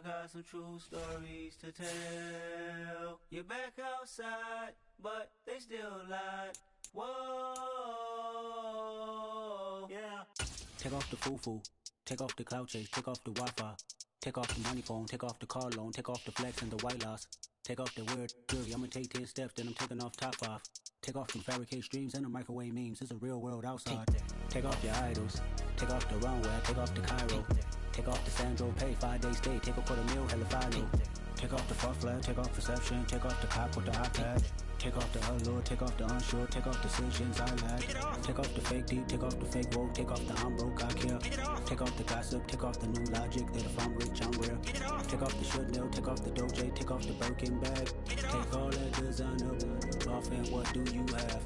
got some true stories to tell. You're back outside, but they still lied. Whoa, yeah. Take off the foo-foo, take off the cloud chase, take off the Wi-Fi, take off the money phone, take off the car loan, take off the flex and the white loss, take off the weird jewelry. I'ma take 10 steps, then I'm taking off top 5. Take off them fabricated streams and the microwave memes. It's a real world outside. Take off your idols, take off the runway, take off the Cairo, take off the Sandro Pay, 5-day stay, take a $250,000, hella final. Take off the far flag, take off perception, take off the cop with the iPad. Take off the allure, take off the unsure, take off decisions I lack. Take off the fake deep, take off the fake woke, take off the I'm broke, I care. Take off the gossip, take off the new logic that if I'm rich, I'm rare. Take off the should know, take off the Doje, take off the Birkin bag. Take all that designer off and what do you have?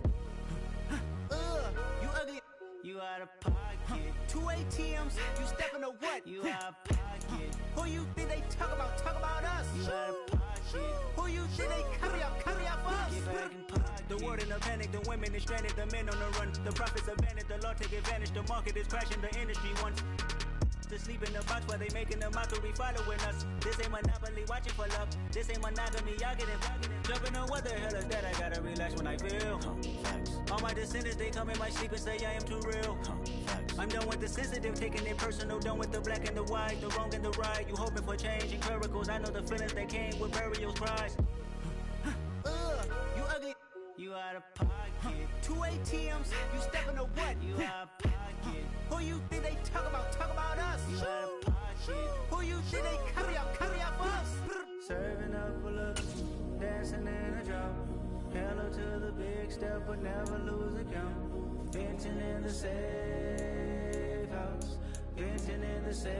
You ugly. You out of pocket. 2 ATMs, you stepping to what? You out of pocket. Who you think they talk about? Talk about us. You out of pocket. Who you think they carry up for us? Get back in pocket. The world in a panic, the women is stranded, the men on the run. The profits abandoned, the law take advantage. The market is crashing, the industry wants to sleep in the box while they making a mockery following us. This ain't Monopoly, watching for love. This ain't monogamy, y'all get it. Jumping on what the hell is that? I gotta relax when I feel. All my descendants, they come in my sleep and say I am too real. I'm done with the sensitive, taking it personal. Done with the black and the white, the wrong and the right. You hoping for change and miracles. I know the feelings that came with burials, cries. You ugly. You out of pocket. 2 ATMs, you stepping to what? You out of pocket. Who you think they talk about? Talk about us. You out of pocket. Who you think they carry up for us? Serving up a look, dancing in a drop. Hello to the big step, but never lose a count. Venting in the safe house. Venting in the safe.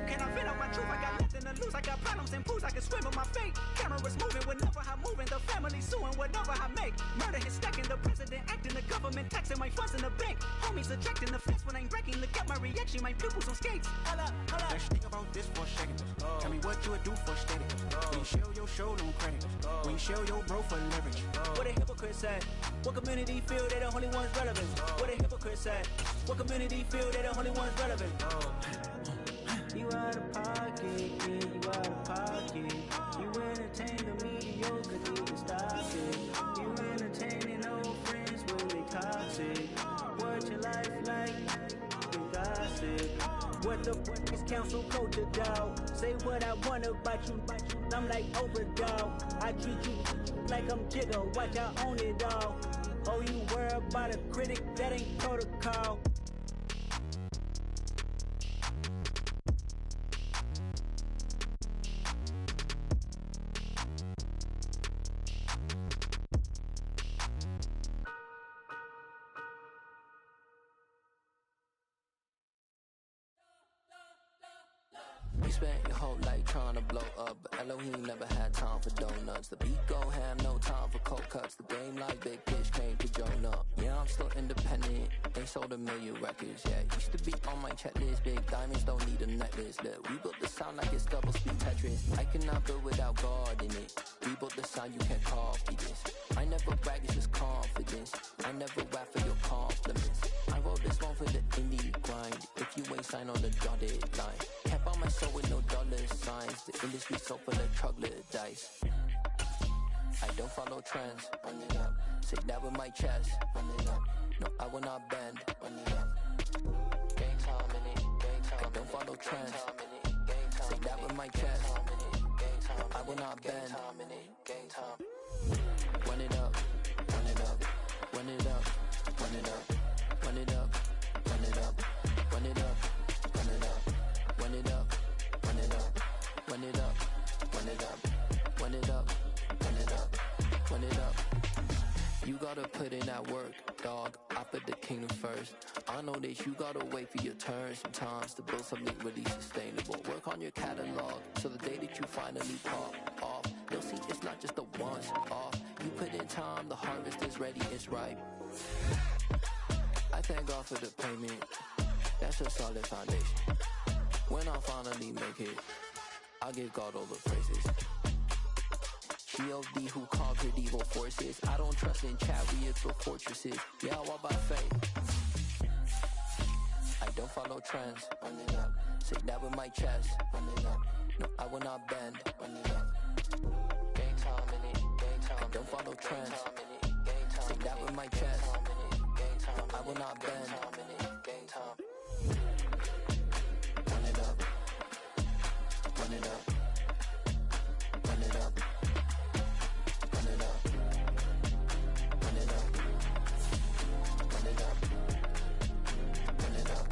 Can I vent out my truth? I got nothing to lose. I got problems and pools. I can swim with my fate. Cameras moving whenever I'm moving. The family suing whatever I make. Murder is stacking. The president acting. The government taxing my funds in the bank. Homies ejecting the fence when I'm breaking. Look at my reaction. My pupils on skates. Holla, holla. Let's think about this for a second. Tell me what you would do for steady. When you show your show, no credit. When you show your bro for leverage. What a hypocrite said. What community feel they the only ones relevant? What a hypocrite said. What community feel they the only ones relevant? You out of pocket, yeah, you out of pocket. You entertain the mediocre, need to stop it. You entertaining old friends when they toxic. What your life like? You gossip. What the fuck is council culture, dog? Say what I want about you, I'm like Oprah, dog. I treat you like I'm Jigga, watch I own it, dog. Oh, you worry about a critic, that ain't protocol. Spent your whole life trying to blow up, but Elohim never had time for donuts. The beat go ham, no time for cold cuts. The game like Big Fish came to join up. Yeah, I'm still independent, they sold 1 million records. Yeah, used to be on my checklist. Big diamonds don't need a necklace. Look, we built the sound like it's double speed Tetris. I cannot build without God in it. We built the sound, you can't copy this. I never brag, it's just confidence. I never rap for your compliments. I wrote this one for the indie grind. If you ain't signed on the dotted line, can't buy my soul with no dollar signs. The industry so full of troglodytes. I don't follow trends. Run it up. Say that with my chest. Run it up. No, I will not bend. Run it up. Gang time in it. Gang time. I don't follow trends. Say that with my chest. No, I will not bend. Gang time. Run it up. Run it up. Run it up. Run it up. Run it up. Run it up. Run it up. Run it up. Run it up. Run it up. Run it up. Run it up. Run it up. Run it up. Run it up. You gotta put in that work, dog. I put the kingdom first. I know that you gotta wait for your turn sometimes to build something really sustainable. Work on your catalog so the day that you finally pop off, they'll see it's not just a once off. You put in time, the harvest is ready, it's ripe. I thank God for the payment. That's a solid foundation. When I finally make it, I give God all the praises. G.O.D. who conquered evil forces. I don't trust in chariots or fortresses. Yeah, I walk by faith. I don't follow trends. Run it up. Say that with my chest. Run it up. No, I will not bend. Run it up. Game time in it. Game time. I don't follow trends. Say that with my chest. No, I will not bend. Game time. Run it up. Run it up. Run it up. Run it up. Run it up. Run it up. Run it up.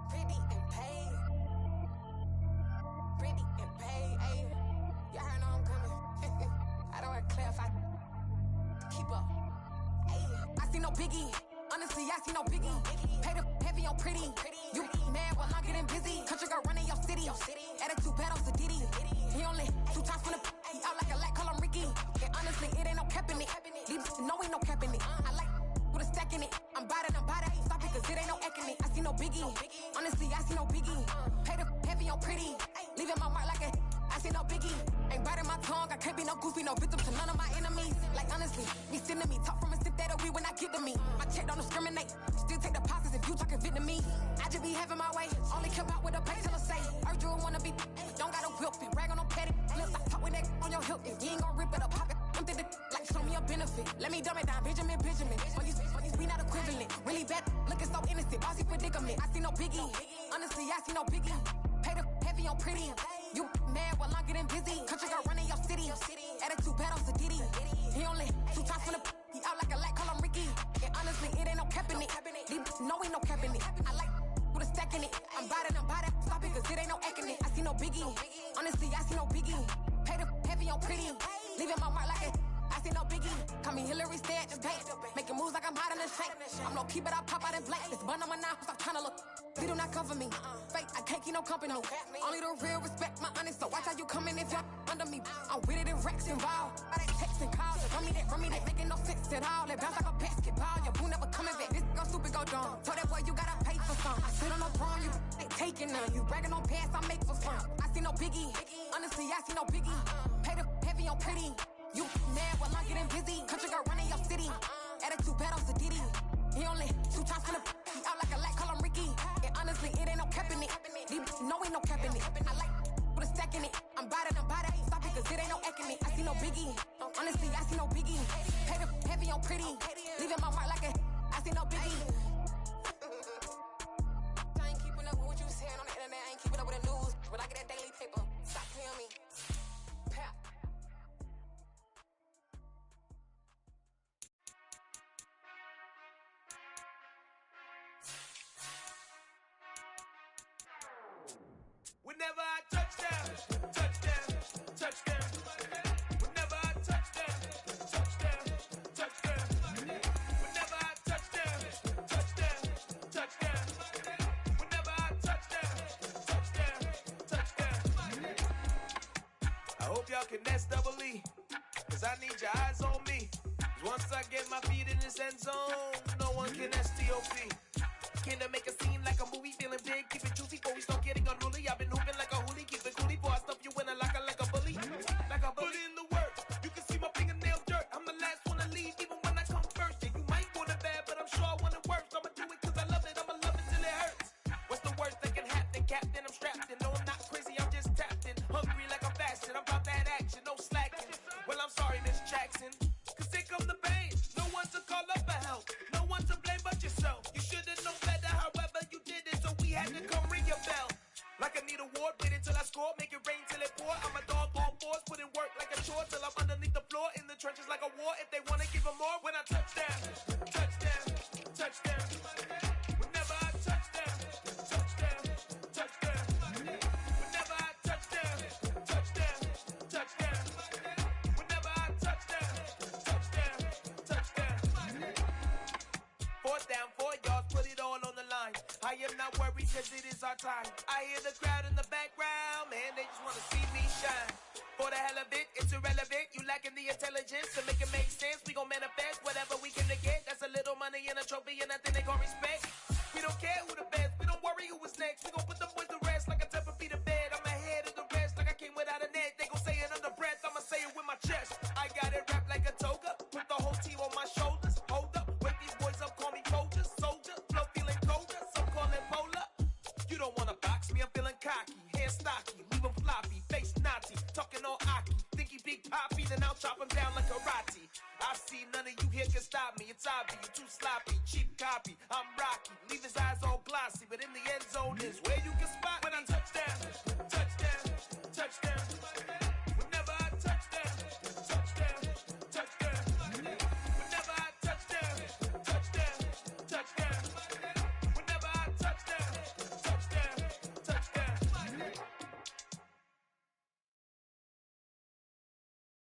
Pretty and paid. Pretty and paid. Ayy, y'all heard know I'm coming. I don't want to clarify. Keep up. Ayy, I see no biggie. Honestly, I see no biggie. Pay the heavy on pretty. You mad while I'm getting busy. Country girl running your city. Attitude bad on Diddy. He only 2 times from the he out like a lack, call him Ricky. And honestly, it ain't no cap in it. These no ain't no cap in it. I like with a stack in it. I'm bad it. Stop it, cause it ain't no eck in it. I see no biggie. Honestly, I see no biggie. Pay the heavy on pretty. Leaving my mark like a I see no biggie. Ain't biting my tongue. I can't be no goofy, no victim to none of my enemies. Like honestly, be sending me talk from a sip that we when I get to me. My check don't discriminate. Still take deposits if you talking Vietnamese. I just be having my way. Only come out with a pay till I say. Heard you wanna be. Don't gotta whip it. Rag on no petty. Let's stop talk with that on your hip. If you ain't gon' rip it up, pop it. Empty the like show me a benefit. Let me dumb it down, Benjamin. We not equivalent. Really bad, looking so innocent. Bossy predicament. I see no biggie. Honestly, I see no biggie. Pay the heavy on pretty. You mad while I'm getting busy. Country girl running your city. Attitude bad on Diddy. He only 2 times from the he out like a lack, call him Ricky. And honestly, it ain't no cap in it. These no ain't no cap in it. I like with a stack in it. I'm bad it. Stop it, cause it ain't no eck in it. I see no biggie. Honestly, I see no biggie. Pay the heavy on pretty. Leaving my mark like it. I see no biggie. Call me Hillary, stay at the bank. Making moves like I'm hot in the shank. I'm low key, but I pop out in blank. This bun on my knife, stop trying to look. They do not cover me. Fake, I can't keep no company. Only the real respect my honest. So watch how you coming if y'all under me. I'm with it in Rex involved. I that text and calls. Run me that, making no sense at all. They bounce like a basketball. Your boo never coming back. This go stupid, go dumb. Told that boy you gotta pay for some. I sit on no throne, you ain't taking none. You bragging on past, I make for fun. I see no biggie. Honestly, I see no biggie. Pay the heavy on pretty. You mad while I'm getting busy. Country girl running your city. Attitude bad on Diddy. He only 2 times from the he out like a lack, call him Ricky. And honestly, it ain't no cap in it. These no ain't no cap in it. I like with a stack in it. I'm bad it. Stop it, cause it ain't no eck in it. I see no biggie. Honestly, I see no biggie. Pay the heavy on pretty. Leaving my mark like a I see no biggie. I ain't keeping up with what you saying on the internet. I ain't keeping up with the news. But I get that daily paper. Stop playing me. Pap. Whenever I touchdown, touchdown. Whenever I touchdown, touchdown. Whenever I touchdown, touchdown. Whenever I touchdown. I hope y'all can nest double E, cause I need your eyes on me. Cause once I get my feet in this end zone, no one can STOP. Can I make a scene like a movie, feeling big, keep it juicy before we start getting unruly. I've been hooping like a hoolie, keep it coolie before I stuff you in a locker like a bully. Like a bully. Put in the work, you can see my fingernail dirt. I'm the last one to leave, even when I come first. Yeah, you might want it bad, but I'm sure I want it worse. I'ma do it cause I love it, I'ma love it till it hurts. What's the worst that can happen, Captain? I'm strapped in, no I'm not crazy, I'm just tapped in. Hungry like I'm fasting, I'm about that action, no slacking. Well, I'm sorry, Miss Jackson, cause here come the pain. No one to call up for help, no one to blame but yourself. You should've known better, however you did it, so we had to come ring your bell. Like I need a ward, wait until I score, make it rain till it pour. I'm a dog on fours, put in work like a chore till I'm underneath the floor, in the trenches like a war. If they wanna give them more, when I touchdown. Whenever I touchdown. Whenever I touchdown. Whenever I touchdown. 4th down, 4 yards, put it all on the line. I am not worried cause it is our time. I hear the crowd in the background, man, they just wanna see me shine. For the hell of it, it's irrelevant. You lacking the intelligence to make it make sense. We gon' manifest whatever we can to get. That's a little money and a trophy and nothing they gon' respect. We don't care who the best, we don't worry who is next. We gon' put the boys to rest like a temper feet of bed. I'm ahead of the rest like I came without a net. They gon' say it under breath, I'ma say it with my chest. I got it wrapped like a toga, put the whole team on my shoulders. Hold up, wake these boys up, call me Folgers, soldier, flow feeling cold. me, I'm feeling cocky. Hair stocky, leave him floppy, face naughty, talking all aki. Think he big poppy, then I'll chop him down like karate. I see none of you here can stop me. It's obvious, you too sloppy, cheap copy. I'm Rocky, leave his eyes all glossy, but in the end zone is where you can spot when I touchdown, touchdown, touchdown. Whenever I touchdown, touchdown, touchdown. Whenever I touchdown, touchdown, touchdown. Whenever I touchdown, touchdown, touchdown.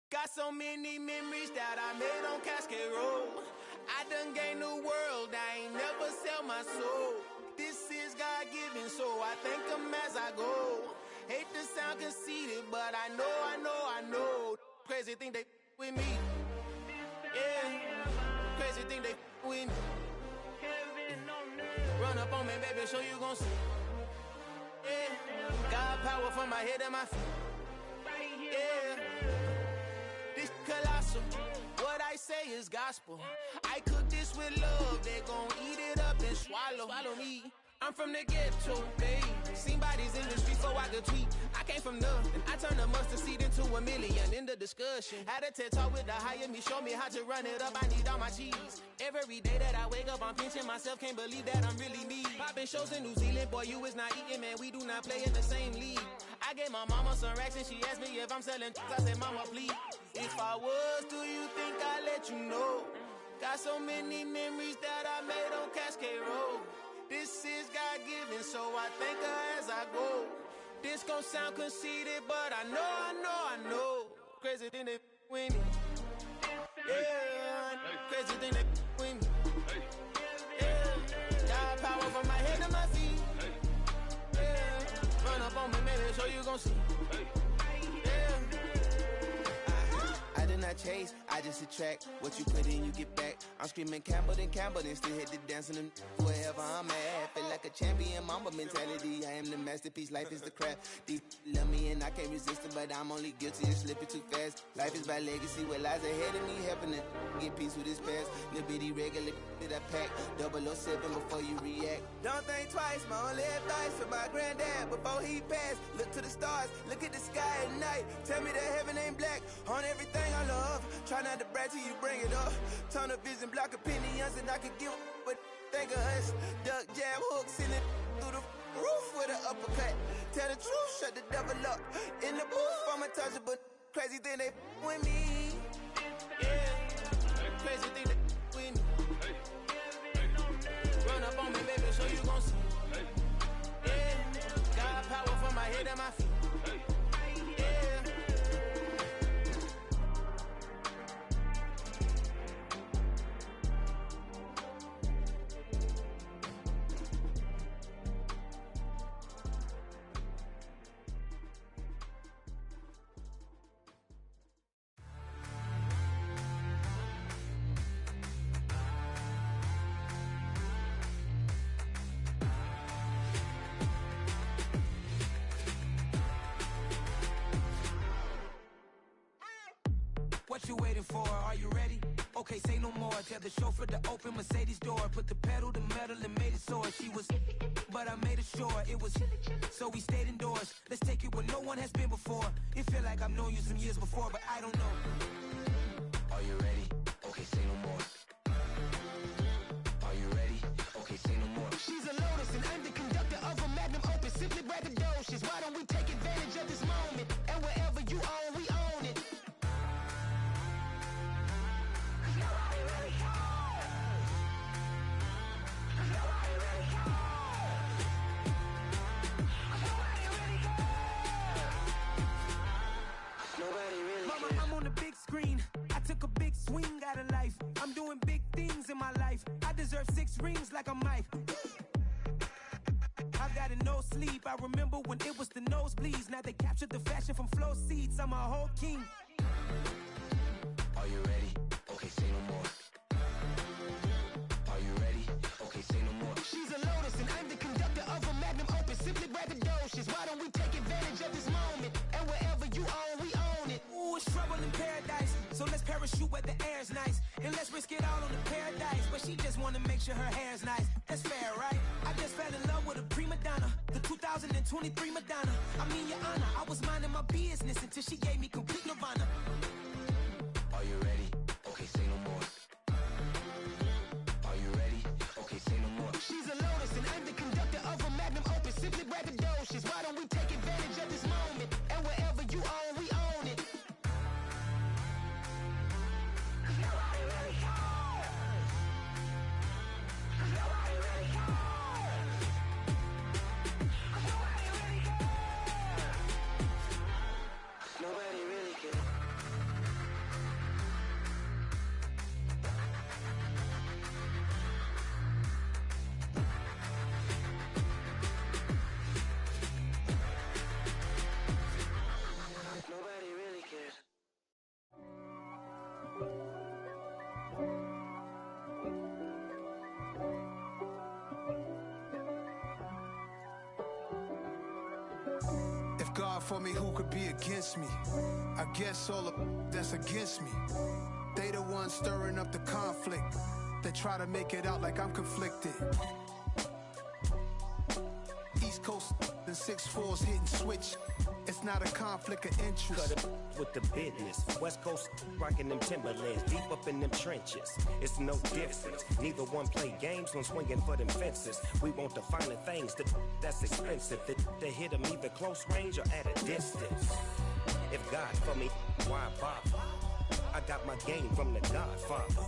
Got so many memories that I made on Cascade Road. I done gained the world, I ain't never sell my soul. This is God-given, so I thank him as I go. Hate to sound conceited, but I know. Crazy thing they with me. Yeah, crazy thing they with me. Run up on me, baby, show you gon' see. Yeah, God power from my head to my feet. Yeah, this colossal. What I say is gospel. I cook this with love. They gon' eat it up and swallow me. I'm from the ghetto, babe. Seen bodies in the street so I could tweet. I came from nothing. I turned a mustard seed into a million in the discussion. Had a TED talk with the higher me. Show me how to run it up. I need all my cheese. Every day that I wake up, I'm pinching myself. Can't believe that I'm really me. Popping shows in New Zealand. Boy, you is not eating, man. We do not play in the same league. I gave my mama some racks and she asked me if I'm selling. I said, mama, please. If I was, do you think I'd let you know? Got so many memories that I made on Cascade Road. This is God-given, so I thank her as I go. This gon' sound conceited, but I know. Crazy thing they with me. Yeah, crazy thing they with me. Yeah, God power from my head to my feet. Yeah, run up on me, maybe so you gon' see. I did not chase, I just attract. What you put in, you get back. I'm screaming Campbell, then still hit the dancing and wherever I'm at. Feel like a champion, mamba mentality. I am the masterpiece, life is the craft. Deep love me and I can't resist it, but I'm only guilty of slipping too fast. Life is by legacy, what lies ahead of me, helping to get peace with his past. Little bitty regular that I pack, 007 before you react. Don't think twice, my only advice for my granddad before he passed. Look to the stars, look at the sky at night. Tell me that heaven ain't black on everything I love. Try not to brag till you bring it up. Tunnel vision, block opinions, and I could give but think of us. Duck, jab, hook, send it through the roof with an uppercut. Tell the truth, shut the devil up. In the booth, I'm untouchable. Crazy thing they with me. Yeah, crazy thing they with me. Run up on me, baby, so you gon' see. Yeah, God power from my head to my feet. What you waiting for? Are you ready? Okay, say no more. Tell the chauffeur to open Mercedes door. Put the pedal to metal and made it soar. She was, but I made it sure it was. So we stayed indoors. Let's take it where no one has been before. It feel like I've known you some years before, but I don't know. Are you ready? Okay, say no more. Are you ready? Okay, say no more. She's a Lotus and I'm the conductor of a magnum opus. Simply braggadocious. Why don't we take advantage of this moment? And wherever you own, we own it. Mama, I'm on the big screen. I took a big swing out of life. I'm doing big things in my life. I deserve 6 rings like I'm Mike. I've got no sleep. I remember when it was the nosebleeds. Now they captured the fashion from flow seats. I'm a whole king. Are you ready? Okay, say no more. Are you ready? Okay, say no more. She's a Lotus and I'm the conductor of a magnum opus. Simply braggadocious. Why don't we take advantage of this moment? And wherever you own, we own it. Ooh, it's trouble in paradise. So let's parachute where the air's nice. And let's risk it all on the paradise. But she just wanna make sure her hair's nice. That's fair, right? I just fell in love with a prima donna. The 2010 23 Madonna. I mean, your honor, I was minding my business until she gave me complete nirvana. Are you ready? Okay, say no more. Are you ready? Okay, say no more. She's a lotus and I'm the conductor of a magnum opus. Simply braggadocious. Why don't we take advantage of this moment? And wherever you own, we own it. Nobody really cares. Nobody really cares. Nobody really cares. Nobody really cares. Nobody really cares. If God for me, who could be against me? I guess all of that's against me. They the ones stirring up the conflict. They try to make it out like I'm conflicted. East Coast and 6'4's hitting switch. It's not a conflict of interest. Cut it with the business. West Coast rocking them Timberlands, deep up in them trenches. It's no difference. Neither one play games when swinging for them fences. We want the finer things that's expensive. That hit them either close range or at a distance. If God for me, why bother? I got my game from the Godfather.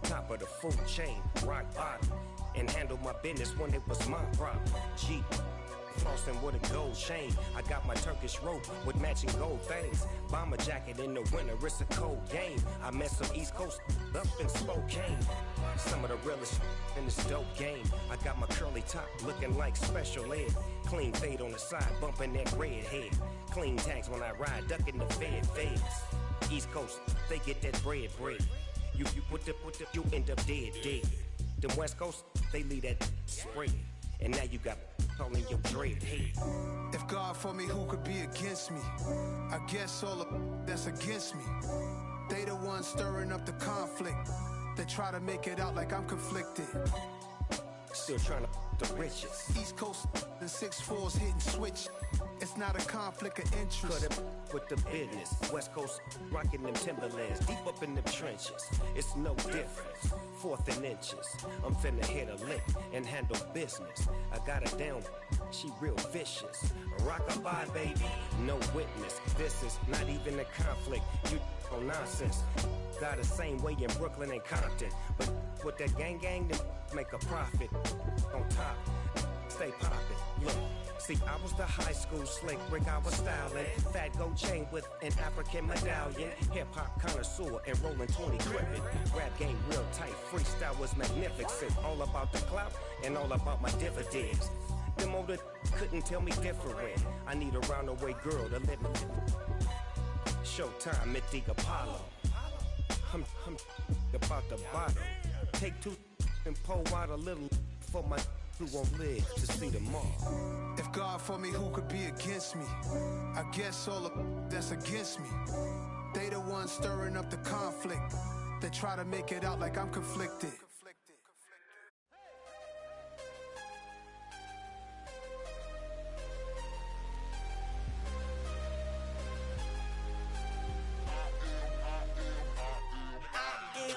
Top of the food chain, rock bottom. And handle my business when it was my problem. G. Flossing with a gold chain. I got my Turkish rope with matching gold things. Bomber jacket in the winter, it's a cold game. I met some East Coast up in Spokane. Some of the realest in this dope game. I got my curly top looking like special ed. Clean fade on the side, bumping that red head. Clean tags when I ride, ducking the feds. East Coast, they get that bread. You you end up dead. Them West Coast, they leave that spread. And now you got calling your dread head. If God for me, who could be against me? I guess all of that's against me. They the ones stirring up the conflict. They try to make it out like I'm conflicted. Still trying to the riches. East Coast and 6'4's hitting switch. It's not a conflict of interest. Cut it with the business. West Coast rocking them Timberlands, deep up in them trenches. It's no difference. 4th and inches. I'm finna hit a lick and handle business. I got her down. She real vicious. Rock-a-bye, baby. No witness. This is not even a conflict. You on nonsense. Got the same way in Brooklyn and Compton. But with that gang, them make a profit. On top, stay poppin'. Look. See, I was the high school slick brick, I was styling. Fat gold chain with an African medallion. Hip-hop connoisseur and rolling 20 cribbin'. Rap game real tight, freestyle was magnificent. All about the clout and all about my dividends. Them older couldn't tell me different. I need a roundaway girl to let me. Showtime at the Apollo. I'm about the bottom. Take 2 and pull out a little for my who won't live to see tomorrow. If God for me, who could be against me? I guess all of that's against me. They the ones stirring up the conflict. They try to make it out like I'm conflicted.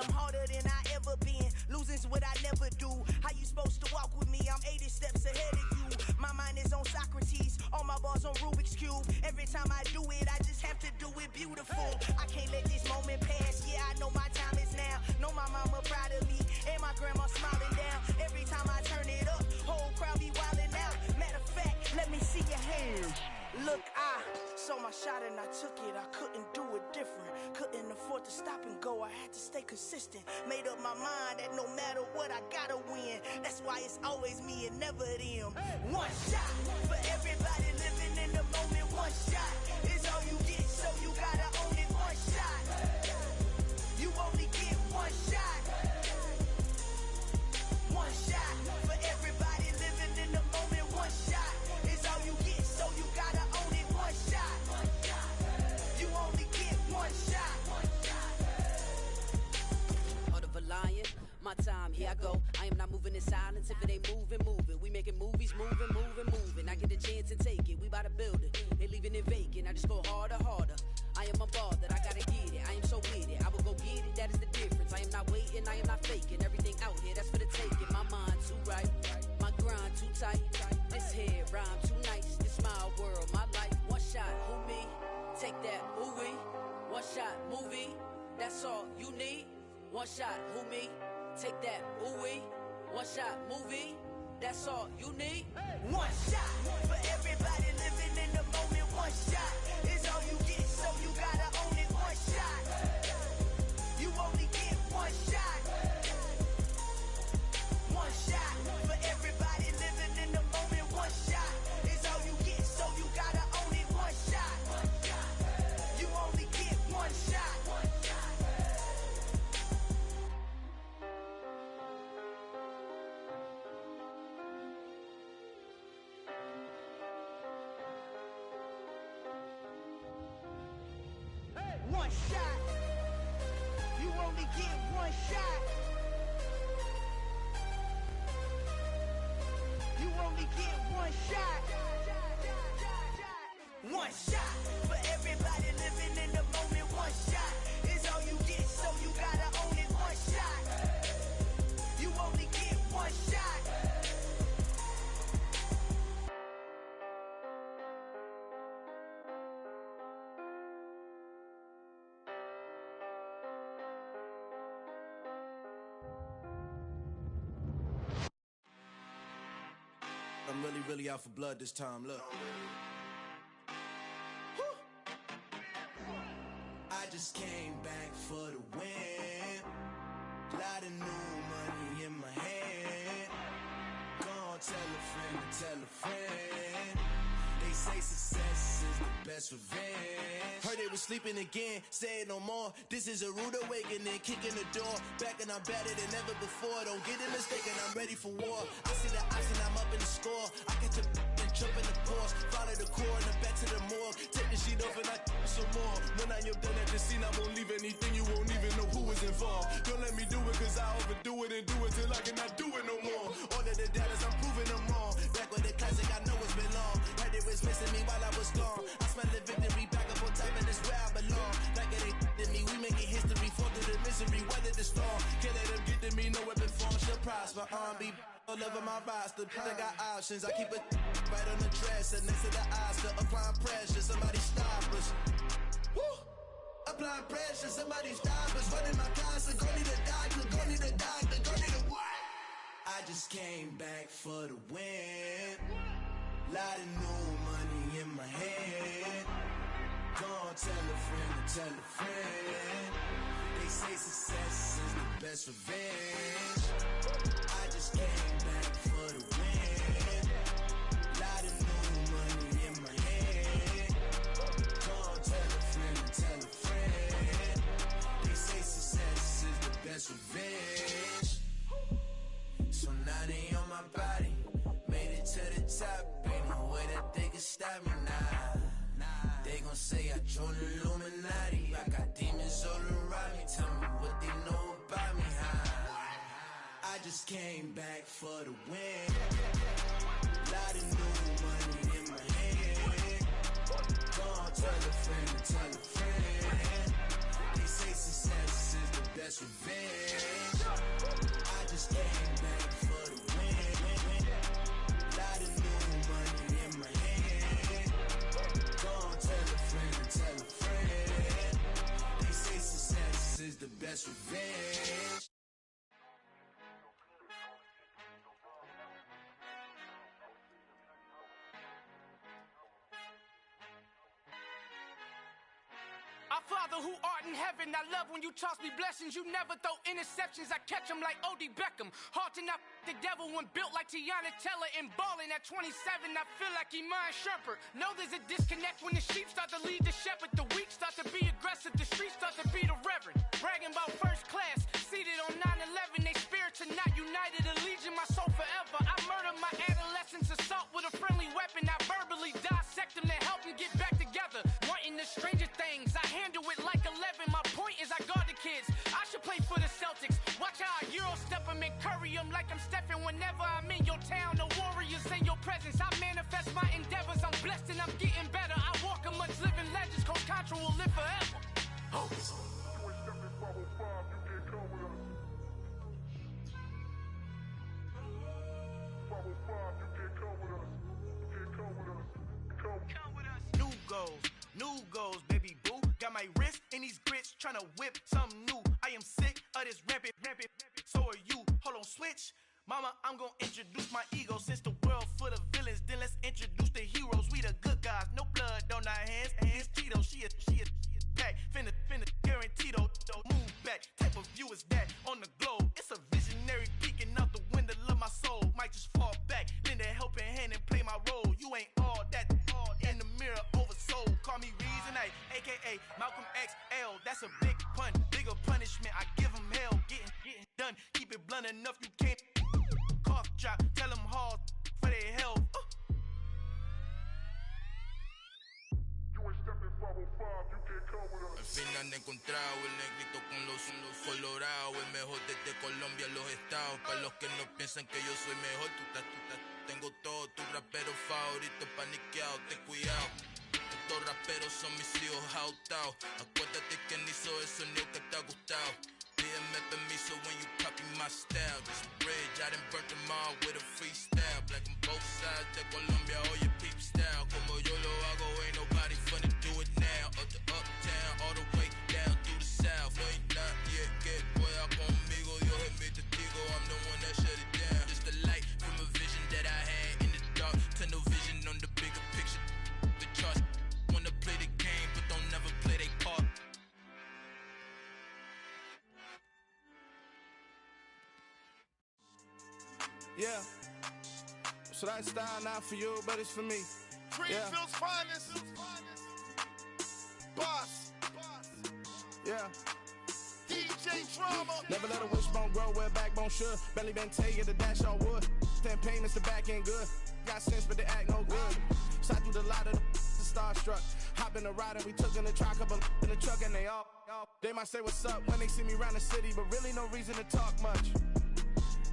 I'm harder than I ever been. Losing's what I never do. How you supposed to walk with me? I'm 80 steps ahead of you. My mind is on Socrates. All my bars on Rubik's Cube. Every time I do it, I just have to do it beautiful. I can't let this moment pass. Yeah, I know my time is now. Know my mama proud of me. And my grandma smiling down. Every time I turn it up, whole crowd be wildin' out. Matter of fact, let me see your hands. Look, I saw my shot and I took it. I couldn't do it different. Couldn't afford to stop and go. I had to stay consistent. Made up my mind that no matter what, I gotta win. That's why it's always me and never them. One shot for everybody living in the moment. One shot is all you get, so you gotta own it. One shot. You only get one shot. One shot for everybody living in the moment. One shot is all you get, so you gotta own it. One shot. You only get one shot. Heart of a lion, my time, here I go. I am not moving in silence. If it ain't moving, move it. We making movies, moving. I get a chance to take it. Now just go harder, harder. I am a ball that I gotta get it. I am so with it. I will go get it. That is the difference. I am not waiting. I am not faking. Everything out here, that's for the taking. My mind too right. My grind too tight. This head rhyme too nice. This my world, my life. One shot, who me? Take that, who we? One shot, movie. That's all you need. One shot, who me? Take that, who we? One shot, movie. That's all you need. One shot for everybody living in the moment. One shot is all you get, so you gotta own it. One shot. You only get one shot. One shot for everybody living in the moment. One shot is all you get, so you gotta own it. One shot. You only get one shot. One shot. You only get one shot. You only get one shot. One shot for everybody living in the moment. One shot is all you get, so you gotta own it. One shot. You only get one shot. I'm really out for blood this time, look. I just came back for the win. Lot of new money in my hand. Gonna tell a friend to tell a friend. They say success is the best revenge. Heard they was sleeping again, say it no more. This is a rude awakening, kicking the door. Back and I'm better than ever before. Don't get it mistaken, I'm ready for war. I see the option, I'm up in the score. I get to and jump in the course. Follow the core and then back to the morgue. Take the sheet off and I some more. When I am done at the scene, I won't leave anything. You won't even know who is involved. Don't let me do it, cause I overdo it and do it till I cannot do it no more. All of the doubters, I'm proving them wrong. Back with the classic, I know it's been long. Heard it was missing me while I was gone. I smell the victory, back up on time, and it's where I belong. Like it ain't to me, we making history. Fall through the misery, weather the storm. Can't let them get to me, no weapon form shall prosper. R&B all over my roster, I got options. I keep it right on the dresser, next to the Oscar. Applying pressure, somebody stop us. Woo! Applying pressure, somebody stop us. Running my casa, go need a doctor, go need a doctor, go need a what? I just came back for the win. Lot of new money in my hand. Gonna tell a friend to tell a friend. They say success is the best revenge. I just came back for the win. Lot of new money in my hand. Gonna tell a friend to tell a friend. They say success is the best revenge. So now they on my body. Made it to the top. Ain't no way that they can stop me now. They gon' say I joined the Illuminati. I got demons all around me. Tell me what they know about me, huh? I just came back for the win. Lot of new money in my hand. Gonna tell a friend to tell a friend. They say success is the best revenge. I just came back for the win. Lot of new money in my hand. Gonna tell a friend to tell a friend. They say success is the best revenge. Our Father who art in heaven, I love when you toss me blessings. You never throw interceptions, I catch them like O.D. Beckham. Hard to not the devil when built like Tiana Teller and balling at 27. I feel like Iman Shumpert. Know there's a disconnect when the sheep start to lead the shepherd. The weak start to be aggressive, the streets start to be the reverend. Bragging about first class, seated on 9/11. They spirits are not united, a legion, my soul forever. I murder my adolescence, assault with a friendly weapon. I verbally dissect them to help them get back together. Wanting the stranger things, I handle it like 11. My point is I guard the kids. I should play for the Celtics. Watch how I Euro step them and curry them like I'm Stephen. Whenever I'm in your town, the Warriors in your presence. I manifest my endeavors. I'm blessed and I'm getting better. I walk a much living mantra will live forever. Oh. New goals, baby boo. Got my wrist in these grits, tryna whip something new. I am sick of this rampant. So are you. Hold on, switch. Mama, I'm gonna introduce my ego. Since the world full of villains, then let's introduce the heroes. We the good guys, no blood on our hands. Hands Tito, she is back. Finna, guaranteed don't move back. Type of view is that on the globe? It's a visionary peeking out the window of my soul. Might just fall back, lend a helping hand and play my role. You ain't all that in the mirror oversold. Call me Reason A, aka Malcolm XL. That's a big pun, bigger punishment. I give him hell, getting done. Keep it blunt enough, you can't cough drop. Tell them hard for their health. Al fin han encontrado el negrito con los colorados, el mejor desde Colombia a los estados. Para los que no piensan que yo soy mejor, tengo todo, tu rapero favorito paniqueado, ten cuidado. Estos raperos son mis hijos jautados. Acuérdate quien hizo el sonido que te ha gustado. Pídeme permiso when you copy my style. This bridge, I done burnt them all with a freestyle. Black on both sides de Colombia, oye peep style. Como yo lo hago, ain't nobody finna do it now. Up to uptown, all the way down through the south. No hay nadie que pueda conmigo, Dios es mi testigo. I'm the one that shut it down. Just the light from a vision that I had in the dark. Tunnel vision on the bigger picture. The charts wanna play the game, but don't never play their part. Yeah, so that style not for you, but it's for me. Greenfield's finest. Boss. Yeah. DJ Drama. Never let a wishbone grow where a backbone should. Belly been taken to dash on wood. 10 payments to back end good. Got sense, but they act no good. Shot through the lot of the starstruck. Hop in the ride and we took in the truck, couple in the truck, and they might say what's up when they see me around the city, but really no reason to talk much.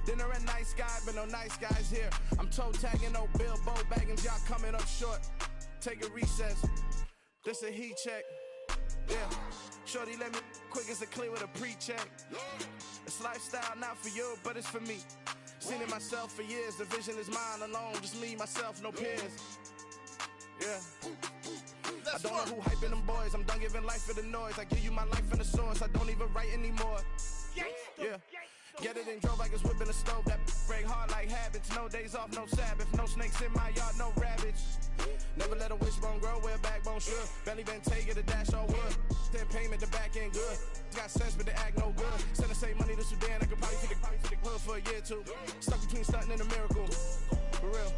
Dinner at nice guy, but no nice guys here. I'm toe tagging, no Bilbo bagging, y'all coming up short. Take a recess. This a heat check. Yeah. Shorty let me quick as a clear with a pre-check. It's lifestyle not for you, but it's for me. Seen it myself for years. The vision is mine alone. Just me, myself, no peers. Yeah. I don't know who hyping them boys. I'm done giving life for the noise. I give you my life in the source. I don't even write anymore. Yeah. Get it and drove like it's whipping a stove. That break hard like habits. No days off, no Sabbath. No snakes in my yard, no rabbits. Never let a wishbone grow where a backbone should. Belly been taken to dash on wood. 10 payment, the back end good. Got sense, but they act no good. Send the same money to Sudan. I could probably take the hood for a year or two. Stuck between stunting and a miracle. For real.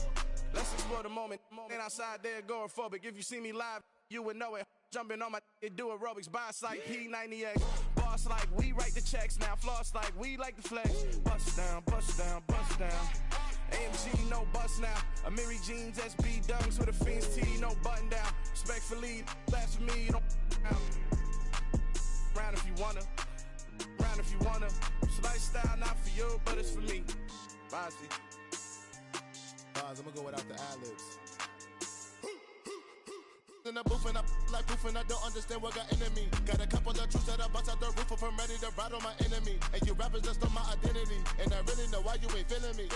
Let's explore the moment. Ain't outside there agoraphobic. If you see me live, you would know it. Jumping on my do aerobics, boss like P90X. Boss like we write the checks now. Floss like we like the flex. Bust down, bust down, bust down. AMG, no bust now. Amiri jeans, SB dunks with a Fiends tee, no button down. Respectfully, that's for me, you don't round if you wanna. Round if you wanna. It's lifestyle not for you, but it's for me. Bossy. I'm gonna go without the ad-libs. In the booth and I like proof and I don't understand what got into me. Got a couple of truths that I bust out the roof of, I'm ready to ride on my enemy. And you rappers just stole my identity, and I really know why you ain't feeling me.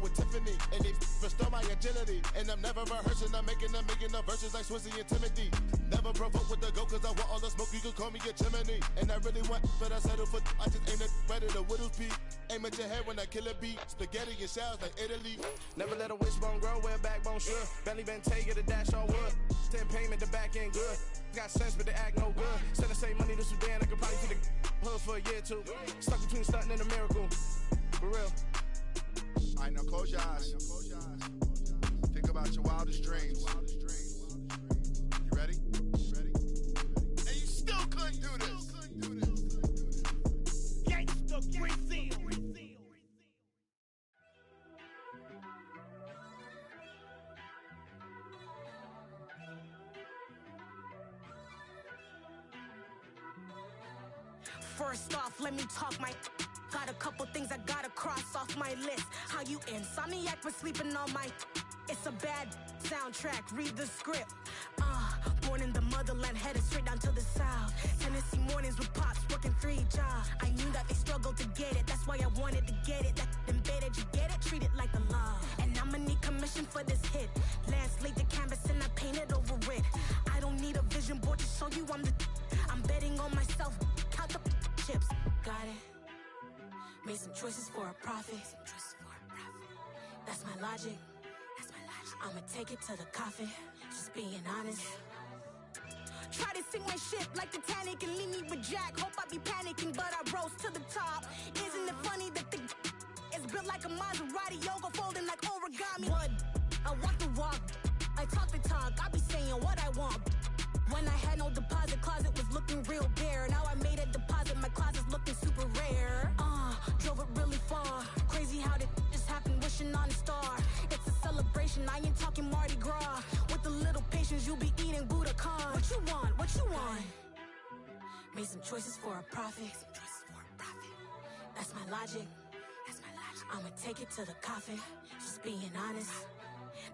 With Tiffany, and they restore my agility. And I'm never rehearsing, I'm making the verses like Swizzy and Timothy. Never provoke with the go, cause I want all the smoke, you can call me a chimney. And I really want, but I settle for, I just aim it ready to whittles peak. Aim at your head when I kill a beat. Spaghetti and shells like Italy. Never let a wishbone grow where a backbone should. Belly been taken to dash on wood. 10 payment, the back end good. Got sense, but they act no good. Send the same money to Sudan, I could probably take the hood for a year or two. Stuck between stunting and a miracle. For real. Alright, now close your eyes. Think about your wildest dreams. You ready? And you still couldn't do this. Gangsta Brazil. First off, let me talk my. Got a couple things I gotta cross off my list. How you insomniac for sleeping on my. It's a bad soundtrack, read the script. Born in the motherland, headed straight down to the south. Tennessee mornings with pops, working 3 jobs. I knew that they struggled to get it, that's why I wanted to get it. That embedded, you get it, treat it like a law. And I'ma need commission for this hit. Lance laid the canvas and I painted over it. I don't need a vision board to show you I'm betting on myself, count the chips. Got it. Made some choices for a profit. That's my logic. I'ma take it to the coffin. Just being honest. Try to sink my ship like Titanic and leave me with Jack. Hope I be panicking, but I rose to the top. Isn't it funny that the is built like a Maserati, yoga folding like origami? What? I walk the walk. I talk the talk. I be saying what I want. When I had no deposit, closet was looking real bare. Now I made a deposit, my closet's looking super rare. Drove it really far. Crazy how did this happen, wishing on a star. It's a celebration, I ain't talking Mardi Gras. With a little patience, you'll be eating Budokan. What you want? What you want? Made some choices for a profit. That's my logic. I'ma take it to the coffin. Just being honest.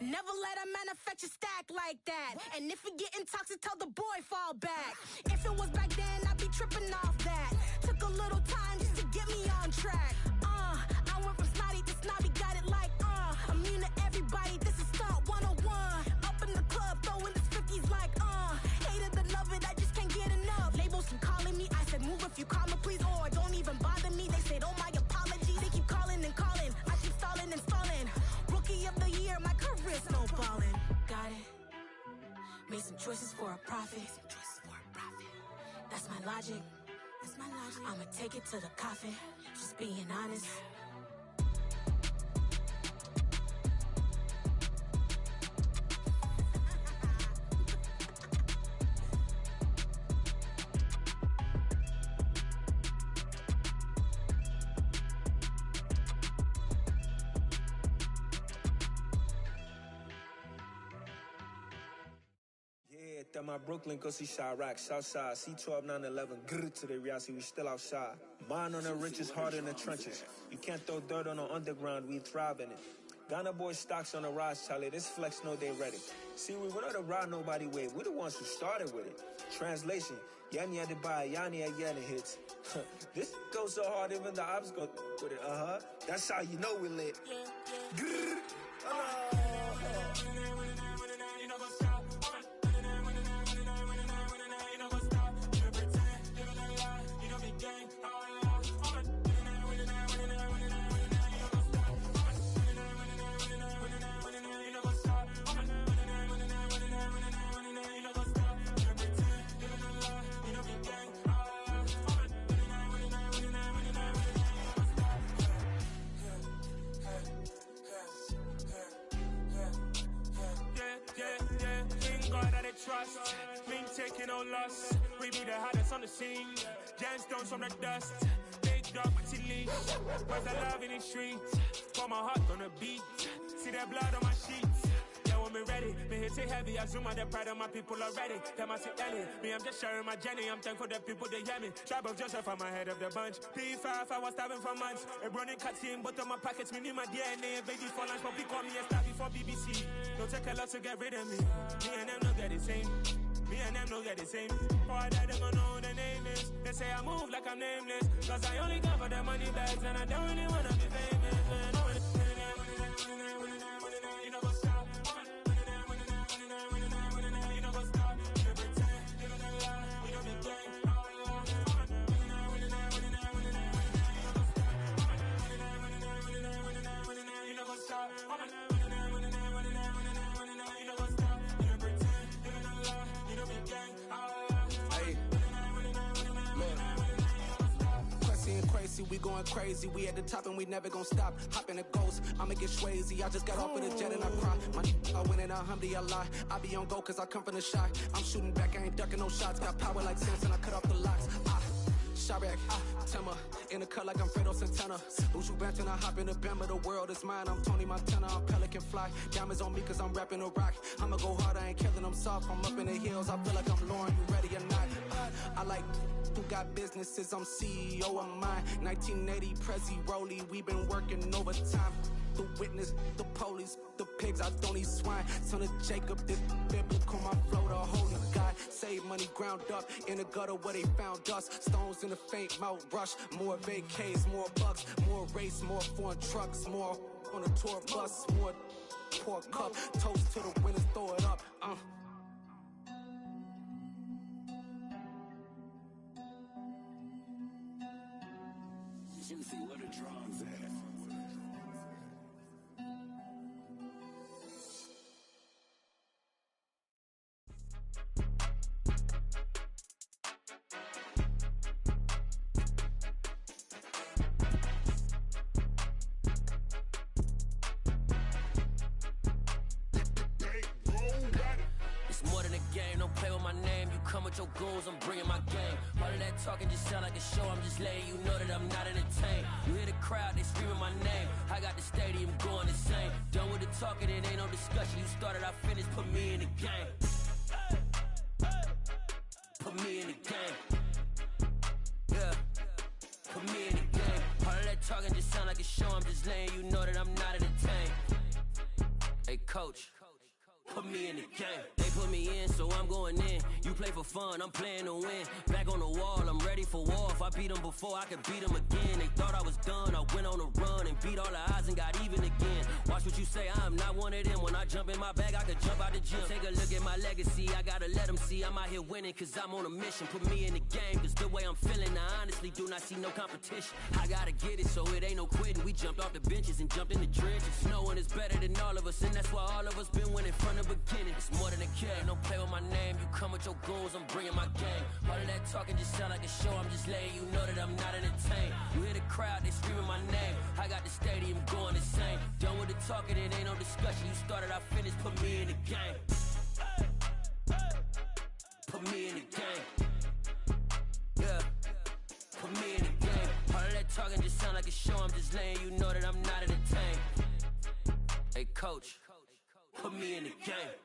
Never let a manufacture stack like that. And if it getting toxic, tell the boy fall back. If it was back then, I'd be tripping off that. Took a little time just to get me on track. I went from snotty to snobby, got it like, immune to everybody, this is stunt 101. Up in the club, throwing this 50s like, hate it, love it, I just can't get enough. Labels keep calling me, I said move if you call me, please, or don't even bother me. They said, oh my apology, they keep calling and calling. I keep stalling and stalling. Rookie of the year, my career snowballing. Got it. Made some choices for a profit. That's my logic. I'ma take it to the coffin. Just being honest. At my Brooklyn, go see Chirac, Southside, C12, 911, grrr to the reality, we still outside. Mine on the richest, heart in the trenches. You can't throw dirt on the underground, we thrive in it. Ghana boys stocks on the rise, Charlie, this flex know they ready. See, we were not to ride nobody with, we the ones who started with it. Translation, Yanni had to buy, Yanni had getting hits. This goes so hard, even the ops go with it, That's how you know we lit. Grrr, trust, mean taking no loss. We be the hottest on the scene. Gemstones from the dust. Big dog with your leash. Where's the love in the streets? Pour my heart on the beat. See that blood on my sheets. Yeah, when me ready, me hit it heavy. I zoom out the pride of my people already. Them I see Ellie. Me, I'm just sharing my journey. I'm thankful that people they hear me. Tribe of Joseph, I'm ahead of the bunch. P5, I was starving for months. A running cutscene, but on my pockets, me need my DNA. Baby for lunch, but we call me a star before BBC. Don't take a lot to get rid of me. Me and them no get the same. Me and them no get the same. For I die, they gon' know who the name is. They say I move like I'm nameless. Cause I only got for the money bags and I don't really wanna be famous. You know what's up? You know what's up? You pretend, you don't lie, we don't be gang. You know what's up? We going crazy, we at the top and we never gonna stop. Hop in a ghost, I'ma get swayzy. I just got off of the jet and I cry. My I win in a Humvee, I lie. I be on go cause I come from the shot. I'm shooting back, I ain't ducking no shots. Got power like Samson, I cut off the locks. Chirac, Timmer, in the cut like I'm Fredo Santana. Uju Banton, I hop in the Bama, the world is mine. I'm Tony Montana, I'm Pelican Fly. Diamonds on me cause I'm rapping a rock. I'ma go hard, I ain't killing them soft. I'm up in the hills, I feel like I'm Lauren, you ready or not? I like who got businesses, I'm CEO of mine. 1980, Prezi Rolly, we been working overtime. The witness, the police, the pigs, I don't eat swine. Son of Jacob, this biblical, my flow, the holy God. money ground up in the gutter where they found us. Stones in the faint mouth rush. More vacays, more bucks, more race, more foreign trucks, more on a tour bus, more pour cup. Toast to the winners, throw it up. Juicy, where the drums at? It's more than a game, don't play with my name. You come with your goons, I'm bringing my game. All of that talking just sound like a show, I'm just letting you know that I'm not entertained. You hear the crowd, they screaming my name. I got the stadium going insane. Done with the talking, it ain't no discussion. You started, I finished, put me in the game. Put me in the game. Yeah, put me in the game. All of that talking just sound like a show, I'm just letting you know that I'm not entertained. Hey coach, put me in the game. They put me in, so I'm going in. You play for fun, I'm playing to win. Back on the wall, I'm ready for war. If I beat them before, I could beat them again. They thought I was done, I went on a run and beat all the odds and got even again. Watch what you say, I'm not one of them. When I jump in my bag, I could jump out the gym. Take a look at my legacy, I gotta let them see I'm out here winning, cause I'm on a mission. Put me in the game, cause the way I'm feeling, I honestly do not see no competition. I gotta get it, so it ain't no quitting. We jumped off the benches and jumped in the trenches. No one is better than all of us, and that's why all of us been winning from the beginning. It's more than a game, don't play with my name. You come with your goons, I'm bringing my game. All of that talking just sound like a show, I'm just letting you know that I'm not entertained. You hear the crowd, they screaming my name. I got the stadium going insane. Done with the talking, it ain't no discussion. You started, I finished, put me in the game. Put me in the game. Yeah, put me in the game. All of that talking just sound like a show, I'm just letting you know that I'm not entertained. Hey coach, put me in the game.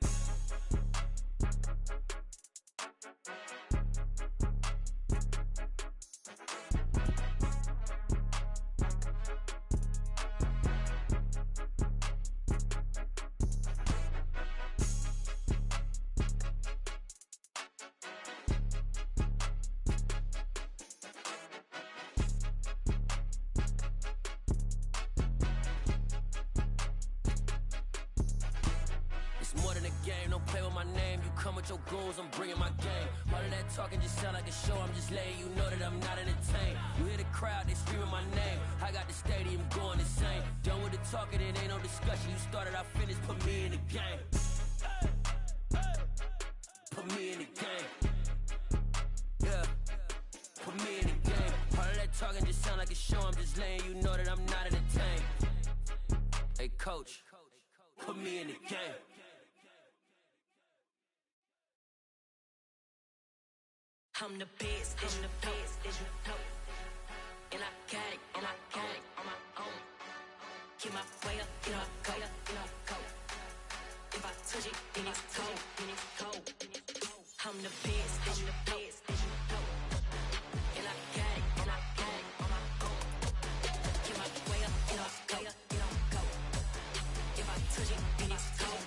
Your goons, I'm bringing my game. All of that talking just sound like a show, I'm just letting you know that I'm not entertained. You hear the crowd, they screaming my name. I got the stadium going insane. Done with the talking, it ain't no discussion. You started, I finished, put me in the game. Put me in the game. Yeah, put me in the game. All of that talking just sound like a show, I'm just letting you know that I'm not entertained. Hey coach, put me in the game. I'm the best, and you know. And I got it, on my own. Keep my way up, get my go. If I touch it, then it's cold. I'm the best, and you know. And I got it, on my own. Keep my way up, get my go. If I touch it, then it's cold.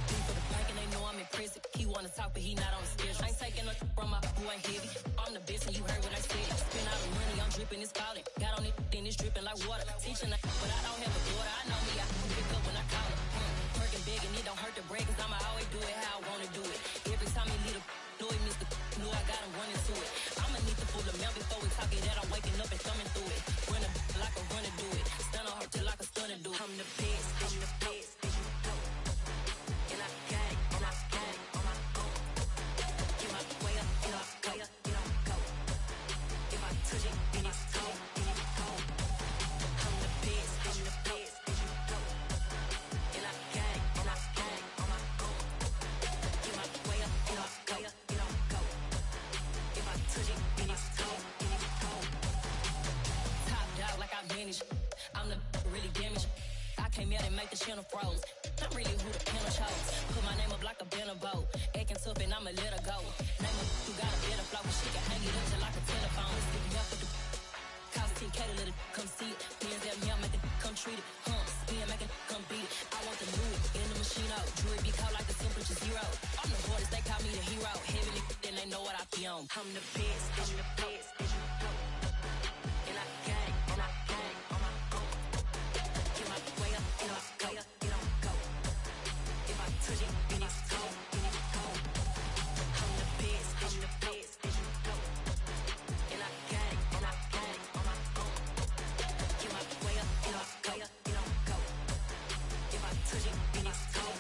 Deep for the bank and they know I'm in prison. He wanna talk, but he not on the schedule. I ain't taking no from my who ain't heavy. I'm the best and you heard what I said. Spend all the money, I'm dripping, it's falling. Got on it, then it's dripping like water. Teaching but I don't have a daughter. I know me, I can pick up when I call her. Working big and it don't hurt to break, cause I'ma always do it how I wanna do it. Every time he leave know he missed the know I got him running to it. I'ma need to pull the mouth before we talk it that I'm waking up and thumbing through it. Run a like a runner do it. Stun on her till like a stunner do it. I'm the best, and I got it, on my own. Get my way up, get my go. If I touch it, then it's cold. I'm the best, and I got it, on my own. Get my way up, get my go. If I touch it, then it's cold. Top dog like I manage. I'm the really damaged. I came out and make the channel froze. I'm really who the panel chose. Put my name up like a banner boat. Acting tough and I'ma let her go. Name her who got a better flow. She can hang it up just like a telephone. Stick me up with the cost 10K to let it come see it. Hands at me, I make it come treat it. Spin, make it come beat it. I want the new in the machine out. Jewelry be cold like the temperature zero. I'm the boarders, they call me need a hero, heavy, then they know what I be on. I'm the best, and you go. And I gang, on my own. Get my way up, and I go, get on go. If I touch it, then it's cold, I'm the best, and you go. And I gang, on my own. Get my way up, and I go, get on go. If I touch it, then it's cold,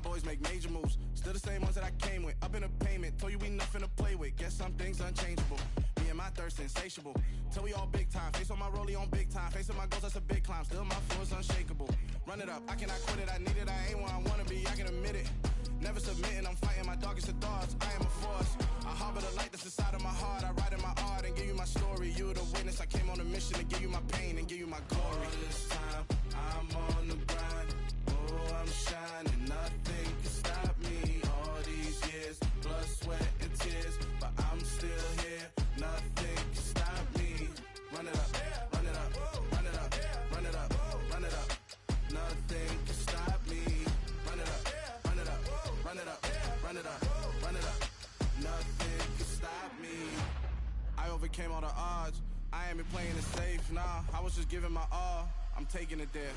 boys make major moves. Still the same ones that I came with. Up in a payment, told you we nothing to play with. Guess some things unchangeable. Me and my thirst insatiable. Till we all big time. Face on my rollie on big time. Facing my goals, that's a big climb. Still my floor is unshakable. Run it up, I cannot quit it. I need it, I ain't where I wanna be, I can admit it. Never submitting, I'm fighting my darkest of thoughts. I am a force. I harbor the light that's inside of my heart. I write in my art and give you my story. You the witness, I came on a mission to give you my pain and give you my glory. All this time, I'm on the grind. Oh, I'm shining, nothing can stop me. All these years, blood, sweat, and tears, but I'm still here. Nothing can stop me. Run it up, run it up, run it up, run it up, run it up. Nothing can stop me. Run it up, run it up, run it up, run it up, run it up. Nothing can stop me. I overcame all the odds. I ain't been playing it safe, nah. I was just giving my all. I'm taking it there.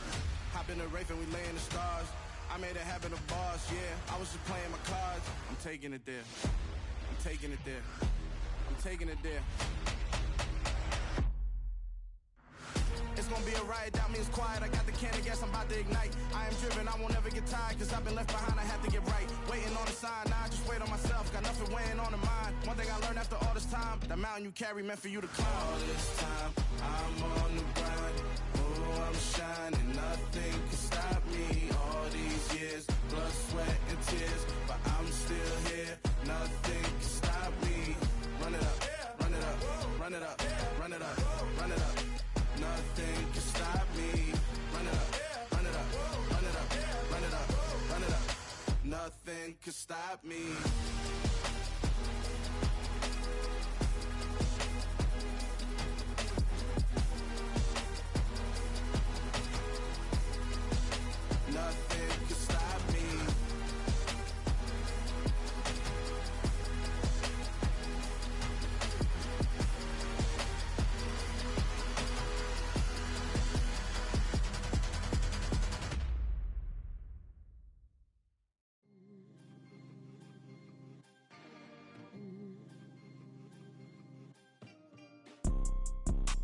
Hop in the Wraith and we lay in the stars. I made it happen to boss, yeah. I was just playing my cards. I'm taking it there. I'm taking it there. I'm taking it there. It's gonna be a riot, that means quiet. I got the can of gas, I'm about to ignite. I am driven, I won't ever get tired, cause I've been left behind, I have to get right. Waiting on the sign, now I just wait on myself. Got nothing weighing on the mind. One thing I learned after all this time, the mountain you carry meant for you to climb. All this time, I'm on the grind. Oh, I'm shining, nothing can stop me. All these years, blood, sweat, and tears, but I'm still here. Nothing can stop me. Run it up, run it up, run it up, run it up, run it up. Nothing can stop me. Run it up, run it up, run it up, run it up, run it up. Nothing can stop me. Nothing can stop me.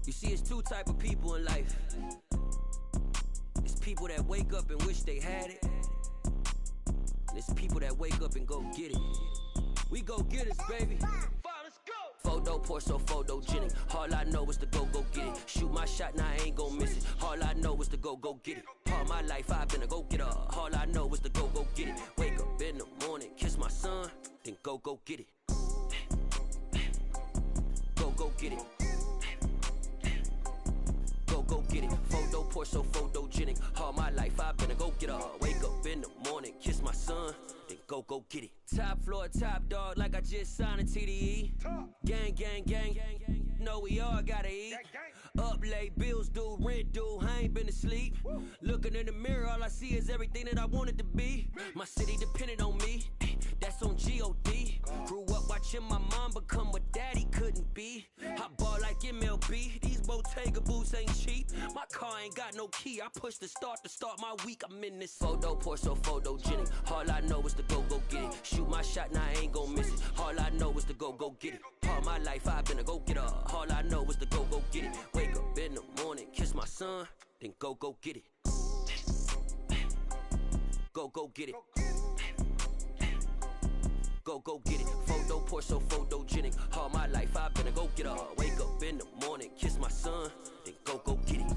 You see, it's two type of people in life. It's people that wake up and wish they had it. And it's people that wake up and go get it. We go get it, baby. Photo Porso, photogenic. All I know is to go get it. Shoot my shot, now I ain't gon' miss it. All I know is to go get it. All my life I've been a go-getter. All I know is to go get it. Wake up in the morning, kiss my son, then go get it. Go get it. Go get it. Photo Porso, photogenic. All my life I've been a go-getter. Wake up in the morning, kiss my son, then go get it. Top floor, top dog, like I just signed a TDE. Gang, gang, gang. Know we all gotta eat. Up late, bills due, rent due, I ain't been asleep. Looking in the mirror, all I see is everything that I wanted to be. My city depended on me, that's on G.O.D. Grew up watching my mom become what daddy couldn't be. I ball like MLB, these Bottega boots ain't cheap. My car ain't got no key, I push the start to start my week. I'm in this photo Porso, photogenic. All I know is to go get it. Shoot my shot, now I ain't gon' miss it. All I know is to go get it. All my life I've been a go-getter. All I know is to go get it. Wake up in the morning, kiss my son, then go get it. Go get it. Go get it. Photo Porso, photogenic. All my life I've been a go-getter. Wake up in the morning, kiss my son, then go get it.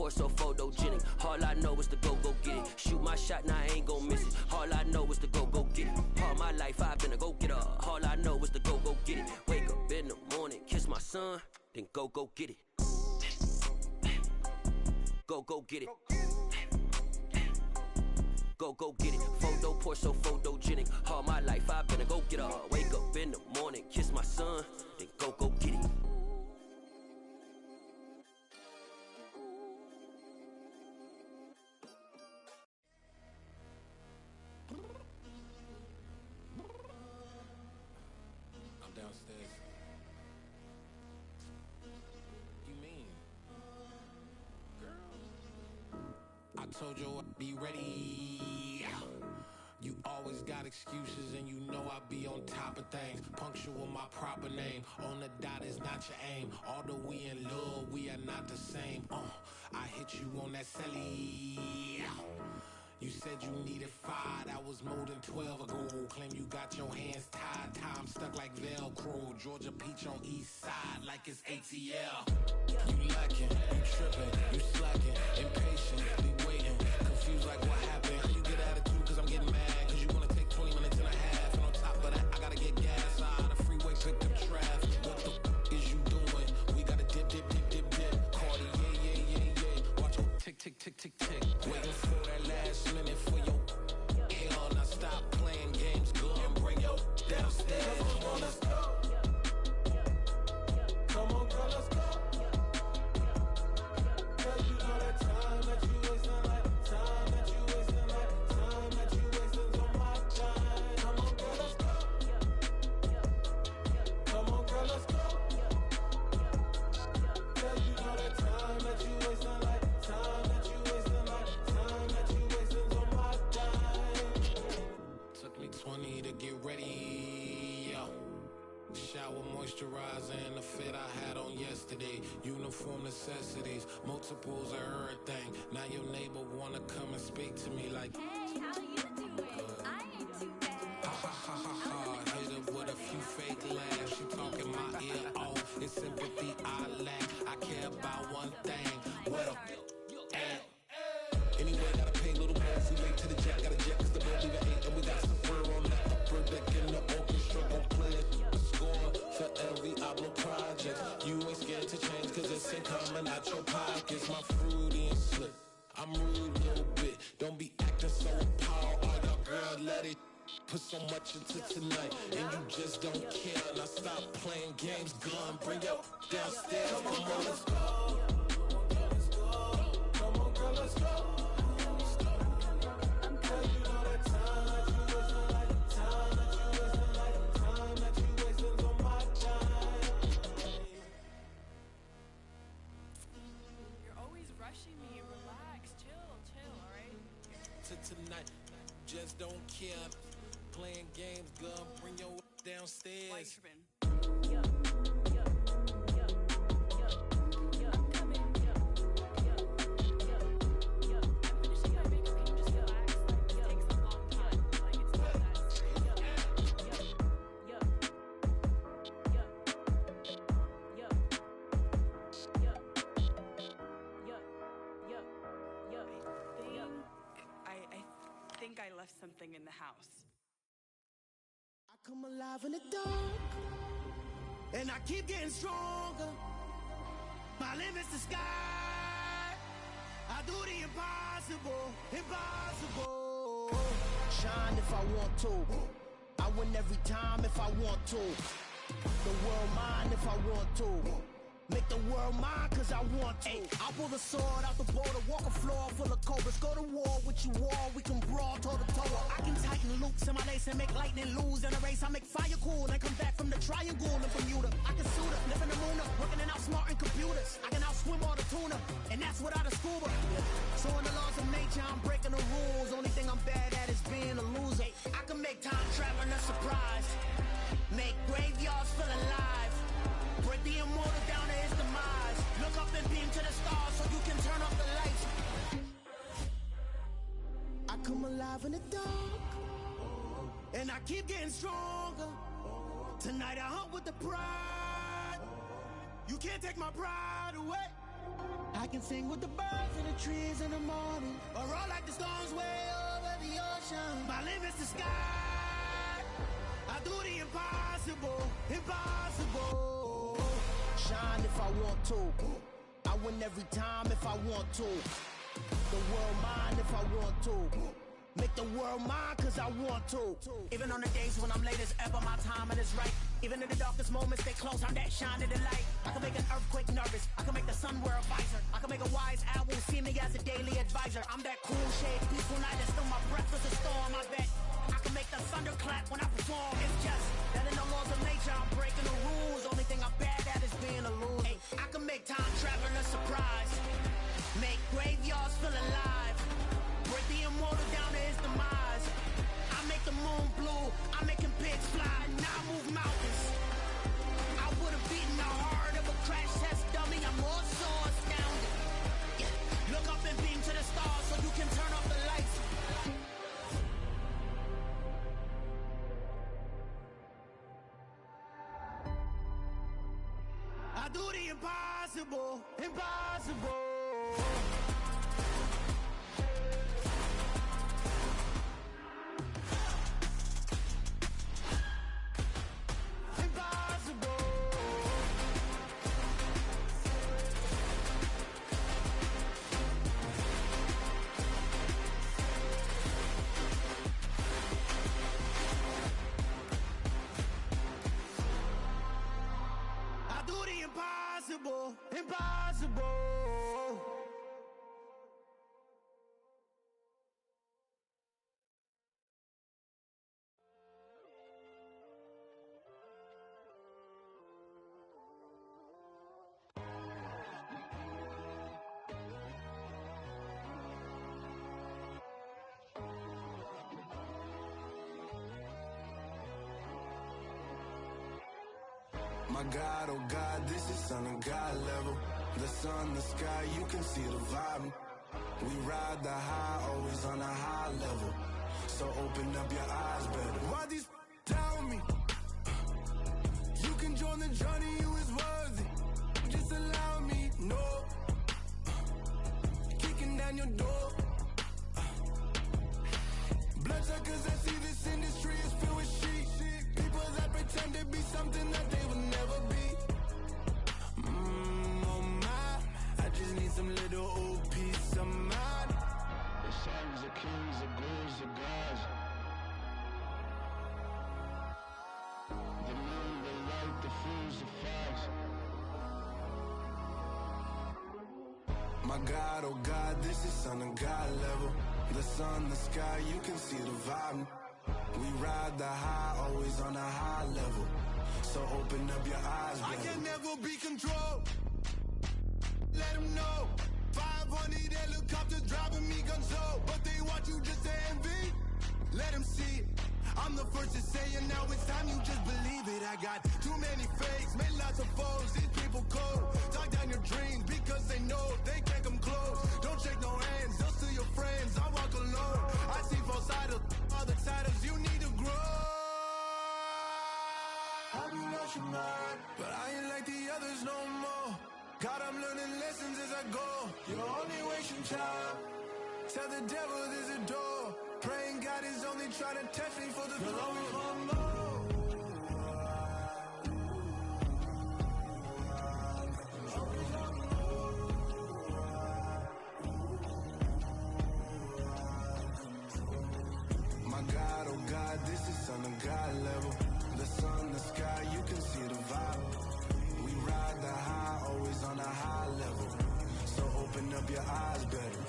pour so photogenic. All I know is to go get it. Shoot my shot, now I ain't gon' miss it. All I know is to go get it. All my life I've been a go-getter. All I know is to go get it. Wake up in the morning, kiss my son, then go get it. Go get it. Go get it. Photo pour so photogenic. All my life I've been a go-getter. Wake up in the morning, kiss my son, then go get it. I'm downstairs. You mean? Girl, I told you I'd be ready. You always got excuses and you know I be on top of things. Punctual my proper name. On the dot is not your aim. Although we in love, we are not the same. I hit you on that celly. You said you needed 5, that was more than 12 ago. Claim you got your hands tied, time stuck like Velcro. Georgia Peach on east side like it's ATL. You lacking, you tripping, you slacking, impatient, be waiting, confused like what happened. How you get attitude cause I'm getting mad, cause you wanna take 20 minutes and a half. And on top of that, I gotta get gas out of the freeway, picked up traffic. What the f is you doing? We gotta dip. Cardi, yeah. Watch your tick. Waiting for that last minute for your hell. Now stop playing games, go and bring your downstairs. Come on, let's go. Come on, girl, let's go. Cause you know that time that you wasting, like time that you wasting, like time that you wasting on my time. Come on, girl, let's go. Come on, girl, let's go. Cause you know that time that you wasting, like time that you wasting, like time that you wasting on my time. Took me 20 to get ready, yo. Shower, moisturizer, and the fit I had on yesterday. Uniform necessities, multiples of everything. Now your neighbor wanna come and speak to me like, hey, how you doing? I ain't too bad. Ha. Hit her with a few fake laughs. She talking my ear off. It's sympathy I lack. I care about one thing. What up? Anyway, gotta pay a little more. If we late to the jet, gotta jet cause the boat leave at 8. And we got Safari on the upper deck in the orchestra. Gon' play a score for every album project. You ain't scared to change cause it's ain't coming out your pockets. My fruity and slick, I'm rude a little bit. Don't be acting so appalled. Oh, your girl, let it put so much into tonight. And you just don't care. Now stop playing games, gun, bring your downstairs. Come on, let's go. Come on, girl, let's go. Cause you know that time that you wasting, like time that you wasting, like time that you wasting on my time. You're always rushing me. Relax, chill, alright? Tonight, just don't care. Playing games, gun, bring your downstairs. Why you tripping? I think I left something in the house. I come alive in the dark, and I keep getting stronger. My limit's the sky. I do the impossible. Shine if I want to. I win every time if I want to. The world mine if I want to. Make the world mine cause I want to. I'll pull the sword out the border, walk a floor full of cobras. Go to war with you all, we can brawl toe to toe. I can tighten loops in my lace and make lightning lose in a race. I make fire cool and come back from the triangle in Bermuda. I can suit up, live in the moon up, working and outsmarting computers. I can outswim all the tuna, and that's without a scuba. So in the laws of nature, I'm breaking the rules. Only thing I'm bad at is being a loser. I can make time traveling a surprise, make graveyards feel alive. Break the immortal down to his demise. Look up and beam to the stars so you can turn off the lights. I come alive in the dark, and I keep getting stronger. Tonight I hunt with the pride. You can't take my pride away. I can sing with the birds and the trees in the morning, or roll like the storms way over the ocean. My limit's the sky. I do the impossible, impossible. Shine if I want to. I win every time if I want to. The world mine if I want to. Make the world mine cause I want to. Even on the days when I'm late as ever, my timing is right. Even in the darkest moments, stay close, I'm that shine of the light. I can make an earthquake nervous, I can make the sun wear a visor. I can make a wise owl see me as a daily advisor. I'm that cool shade, peaceful night that's still my breath is a storm, I bet. I can make the thunder clap when I perform. It's just that in the laws of nature, I'm breaking the rules. Only thing I'm bad at is being a loser. Hey, I can make time traveling a surprise. Make graveyards feel alive. Break the immortal down to his demise. I make the moon blue, I'm making pigs fly. Now I move mountains. I would've beaten the heart of a crash test dummy. I'm more so astounded. Yeah. Look up and beam to the stars so you can turn off the lights. I do the impossible, impossible. Impossible, impossible. My God, oh God, this is son of God level. The sun, the sky, you can see the vibe. We ride the high, always on a high level. So open up your eyes better. Why these tell me? You can join the journey, you is worthy. Just allow me, no. Kicking down your door. Bloodsuckers, I see this industry is filled with shit. People that pretend to be something that they will never be. Oh my, I just need some little old peace of mind. The sons of kings, the ghouls, the gods. The moon, the light, the fools, the fogs. My God, oh God, this is son of God level. The sun, the sky, you can see the vibe. We ride the high, always on a high level. So open up your eyes, baby. I can never be controlled. Let them know. 500 helicopters driving me gonzo. But they want you just to envy. Let them see it. I'm the first to say it, now it's time you just believe it. I got too many fakes, made lots of foes. These people cold. Talk down your dreams because they know they can't come close. Don't shake no hands, they'll steal your friends. I walk alone. I see false idols, other titles, you need to grow. Have you lost your mind? But I ain't like the others no more. God, I'm learning lessons as I go. You're only wasting time. Tell the devil there's a door. Praying God is only trying to test me for the throne. My God, oh God, this is son of God level. The sun, the sky, you can see the vibe. We ride the high, always on a high level. So open up your eyes better.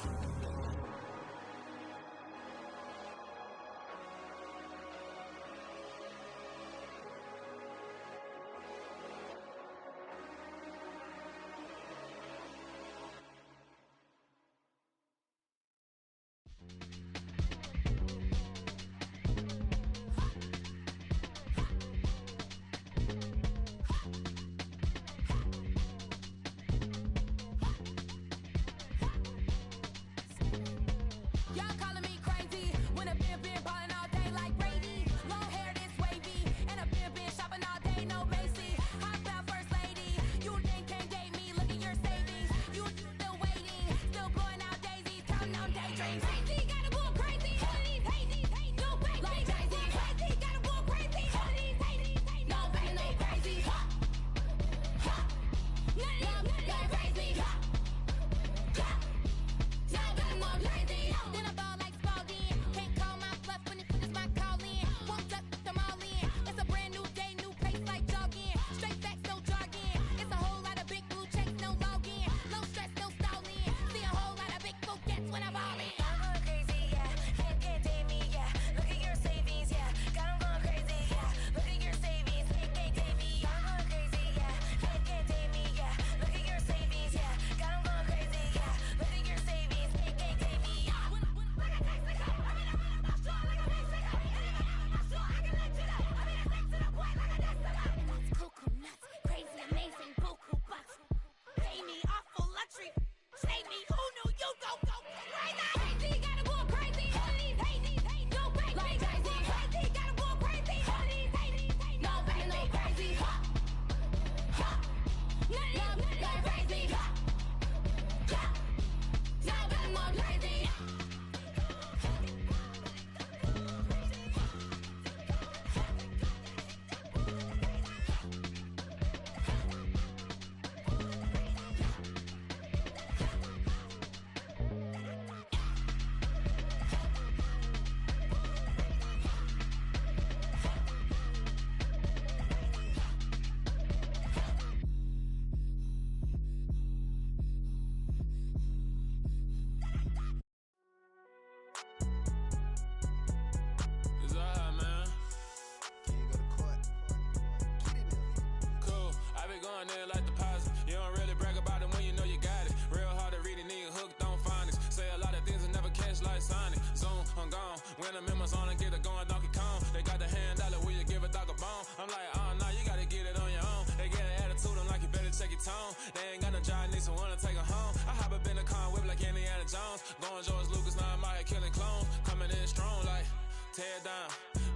going in like deposit. You don't really brag about it when you know you got it. Real hard to read it, nigga hooked on phonics. Say a lot of things and never catch like Sonic. Zoom, I'm gone. When I'm in my zone, I get it going Donkey Kong. They got the hand dollar, will you give a dog a bone? I'm like, oh, no, you gotta get it on your own. They get an attitude, I'm like, you better check your tone. They ain't got no job, need someone to take her home. I hop up in the car, whip like Indiana Jones. Going George Lucas, now I'm out here killing clones. Coming in strong like, tear down,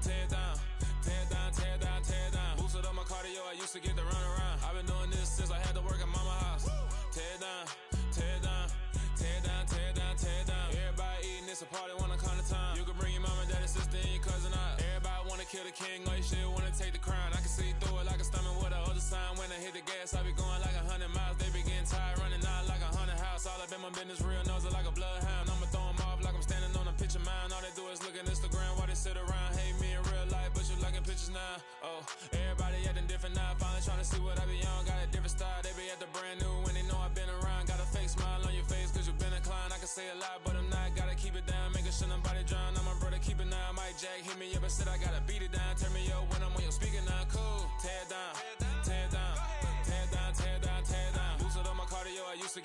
tear down, tear down, tear down, tear down. Boosted up my cardio, I used to get to run around. I've been doing this since I had to work at mama house. Tear down, tear down, tear down, tear down, tear down. Everybody eating, it's a party, wanna come to time. You can bring your mama, daddy, sister, and your cousin out. Everybody wanna kill the king, or you shit wanna take the crown. I can see through it like a stomach with a other sign. When I hit the gas, I be going like 100 miles. They be getting tired, running out like 100 house. All up in my business, real nose like a bloodhound. I'ma throw 'em off like I'm standing on a picture mound. All they do is look at Instagram while they sit around. Hate me in real life, but you liking pictures now. Oh, everybody acting different now. Finally trying to see what I be on. Got a different style, they be at the brand new when they know I've been around. Got a fake smile on your face cause you been inclined. I can say a lot, but I'm not. Gotta keep it down, making sure nobody drown. I'm my brother, keep it now. Mike Jack hit me up and said I gotta beat it down. Turn me up when I'm on your speaker now. Cool, tear down.